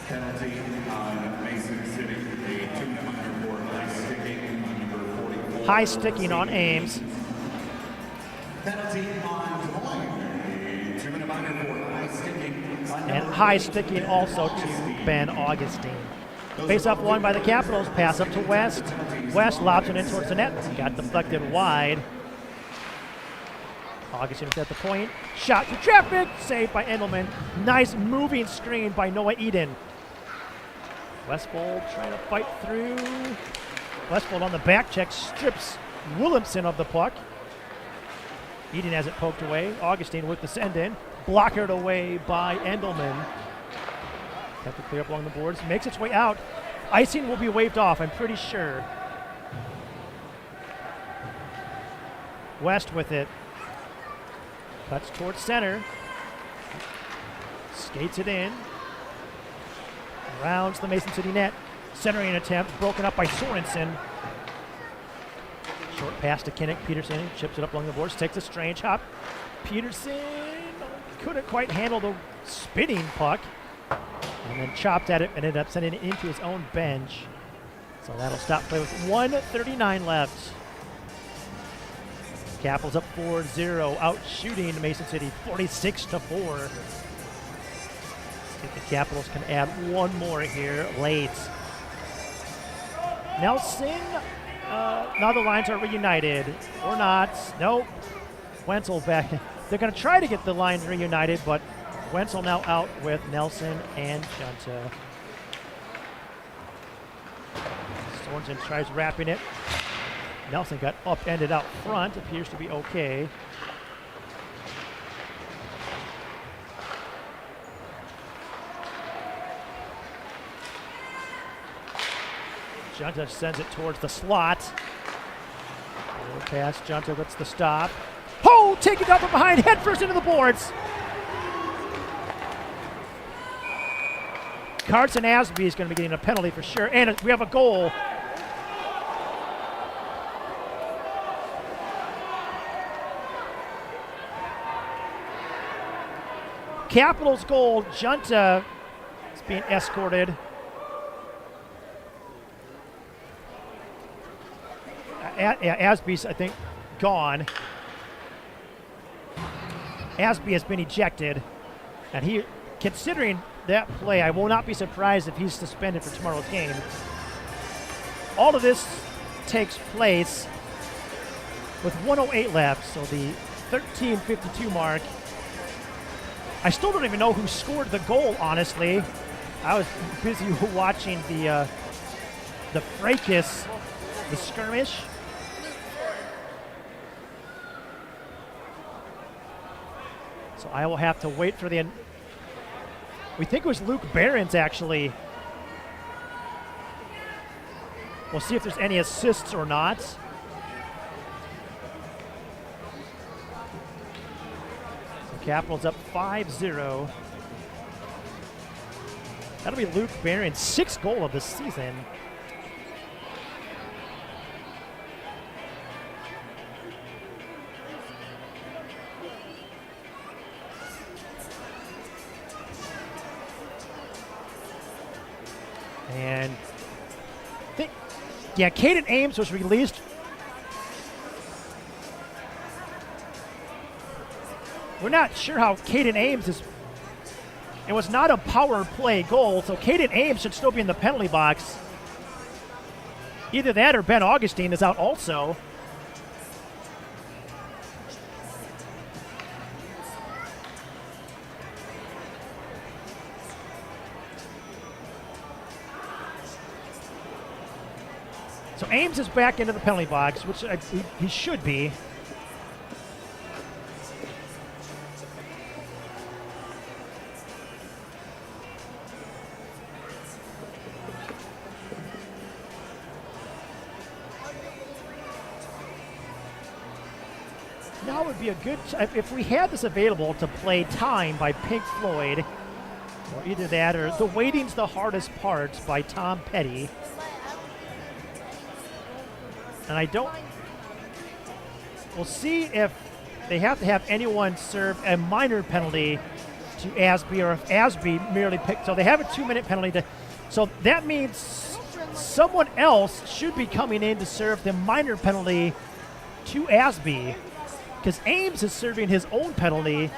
Penalty on Mason City. A 2-minor for high sticking on number 44. High sticking on Ames. Penalty on Des Moines. And high sticking also to Ben Augustine. Face up one by the Capitals. Pass up to West. West lobs it in towards the net. Got deflected wide. Augustine was at the point. Shot through traffic. Saved by Endelman. Nice moving screen by Noah Eden. Westfold trying to fight through. Westfold on the back check. Strips Williamson of the puck. Eden has it poked away. Augustine with the send in. Blockered away by Endelman. Have to clear up along the boards. Makes its way out. Icing will be waved off, I'm pretty sure. West with it. Cuts towards center. Skates it in. Rounds the Mason City net. Centering attempt broken up by Sorensen. Short pass to Kinnick. Peterson chips it up along the boards. Takes a strange hop. Peterson couldn't quite handle the spinning puck. And then chopped at it and ended up sending it into his own bench. So that'll stop play with 1:39 left. Capitals up 4-0, out shooting Mason City 46-4. If the Capitals can add one more here late. Nelson, now the lines are reunited. Or not. Nope. Wenzel back. They're going to try to get the lines reunited, but Wenzel now out with Nelson and Junta. Sorensen tries wrapping it. Nelson got upended out front. Appears to be okay. Junta sends it towards the slot. Little pass. Junta gets the stop. Oh, taken down from behind, head first into the boards. Carson Asby is going to be getting a penalty for sure, and we have a goal. Capitals goal. Junta is being escorted. Asby's, I think, gone. Asby has been ejected. And he, considering that play, I will not be surprised if he's suspended for tomorrow's game. All of this takes place with 1:08 left, so the 13:52 mark. I still don't even know who scored the goal, honestly. I was busy watching the fracas, the skirmish. So I will have to wait for the... We think it was Luke Behrens, actually. We'll see if there's any assists or not. So Capitals up 5-0. That'll be Luke Behrens' 6th goal of the season. And yeah, Caden Ames was released. We're not sure how Caden Ames is. It was not a power play goal, so Caden Ames should still be in the penalty box. Either that or Ben Augustine is out also. So Ames is back into the penalty box, which he should be. Now would be a good, if we had this available, to play Time by Pink Floyd, or either that or The Waiting's the Hardest Part by Tom Petty. And we'll see if they have to have anyone serve a minor penalty to Asby, or if Asby merely picked. So they have a 2-minute penalty. So that means someone else should be coming in to serve the minor penalty to Asby, because Ames is serving his own penalty.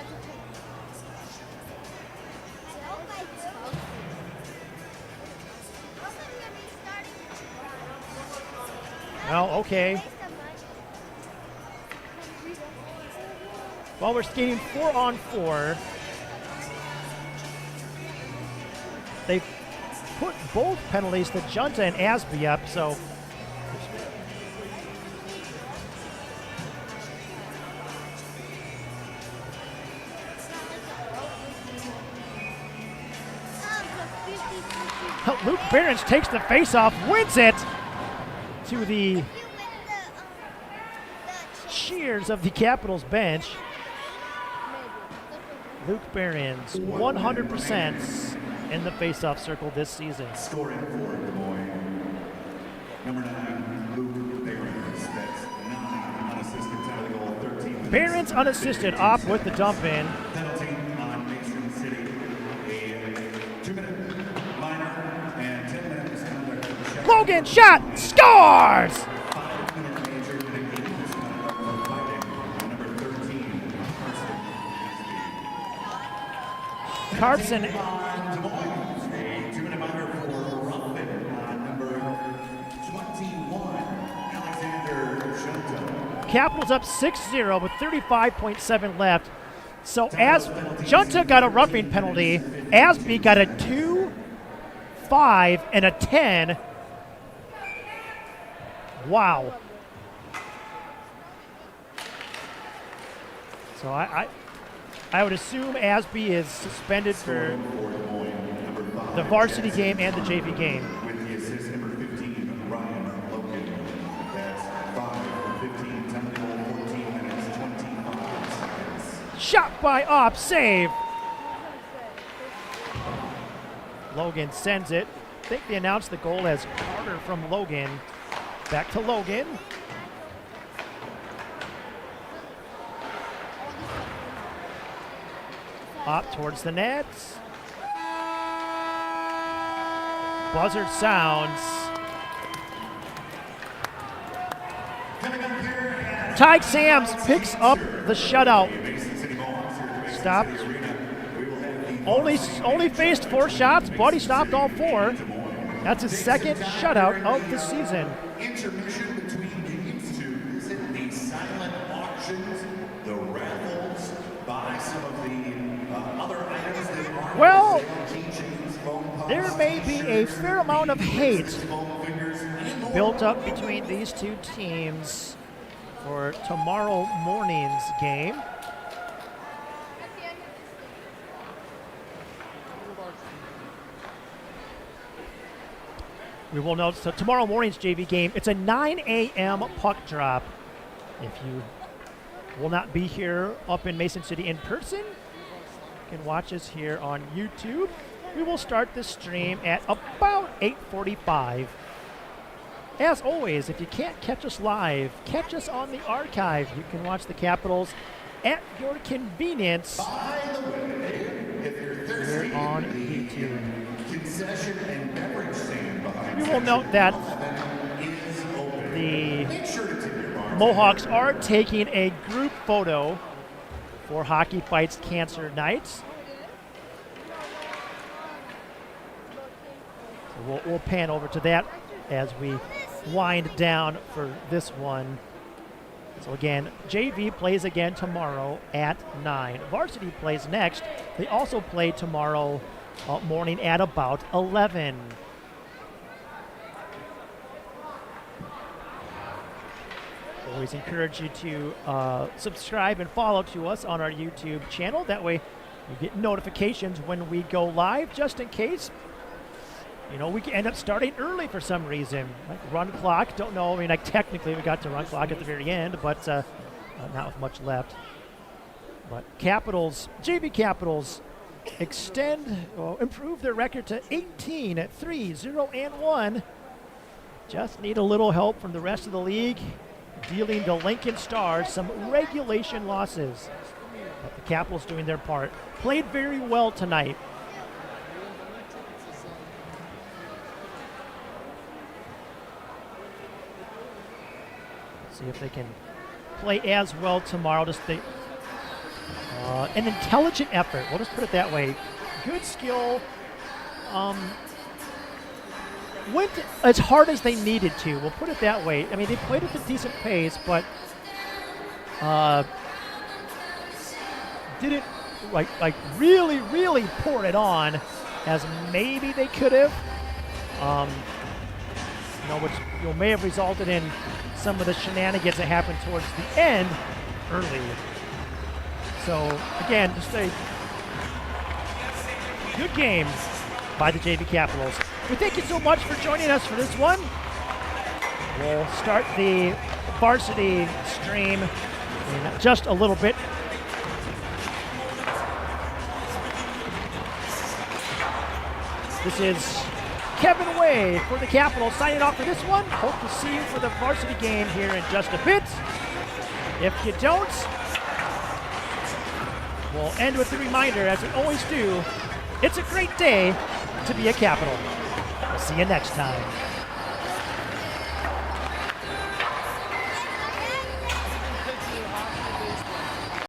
Well, okay. Well, we're skating 4-on-4. They put both penalties to Junta and Asby up, so. Luke Behrens takes the face-off, wins it to the cheers of the Capitals bench. Luke Behrens, 100% in the face-off circle this season. Scoring for Des Moines. Number 9, Luke Behrens. That's 9 unassisted penalty goal, 13. Behrens unassisted, off with the dump in. Penalty on Mason City. A 2-minute minor and 10-minute misconduct. Logan shot, scores! 5-minute major and 8 misconduct for fighting. Number 13, Carson. Des Moines, a 2-minute minor for Ruffin on number 21, Alexander Junta. Capitals up 6-0 with 35.7 left. So as Junta got a roughing penalty, Asby got a 2, 5, and a 10. Wow. So I would assume Asby is suspended for the varsity game and the JV game. With the assist, number 15, Ryan Logan. That's 5 for 15, 10 goal, 14 minutes, 25 seconds. Shot by Opp, save. Logan sends it. I think they announced the goal as Carter from Logan. Back to Logan. Up towards the net. Buzzer sounds. Ty Sams picks up the shutout. Stopped. Only faced 4 shots, but he stopped all 4. That's his second shutout of the season. Intermission between games to visit the silent auctions, the raffles, buy some of the other items that are Well, keychains, phone pods, there may be a fair amount of hate phone fingers, and more. built up between these two teams for tomorrow morning's game. We will note, so tomorrow morning's JV game, it's a 9 a.m. puck drop. If you will not be here up in Mason City in person, you can watch us here on YouTube. We will start the stream at about 8:45. As always, if you can't catch us live, catch us on the archive. You can watch the Capitals at your convenience By the way, if you're thirsty, here on YouTube. concession and beverage stand behind We will note that is open. the Make sure to tip your bar. Mohawks are taking a group photo for Hockey Fights Cancer Nights. So we'll pan over to that as we wind down for this one. So again, JV plays again tomorrow at 9. Varsity plays next. They also play tomorrow morning at about 11. Always encourage you to subscribe and follow to us on our YouTube channel. That way you get notifications when we go live, just in case. You know, we can end up starting early for some reason. Like run clock, don't know. I mean, like technically we got to run clock at the very end, but not with much left. But Capitals, JV Capitals, improve their record to 18-3-0-1. Just need a little help from the rest of the league, dealing the Lincoln Stars some regulation losses. But the Capitals doing their part. Played very well tonight. See if they can play as well tomorrow. Just an intelligent effort. We'll just put it that way. Good skill. Went as hard as they needed to. We'll put it that way. I mean, they played at a decent pace, but didn't like really pour it on as maybe they could have. Which may have resulted in some of the shenanigans that happened towards the end early. So again, just a good game by the JV Capitals. We thank you so much for joining us for this one. We'll start the varsity stream in just a little bit. This is Kevin Way for the Capitals signing off for this one. Hope to see you for the varsity game here in just a bit. If you don't, we'll end with the reminder, as we always do, it's a great day to be a Capital. We'll see you next time.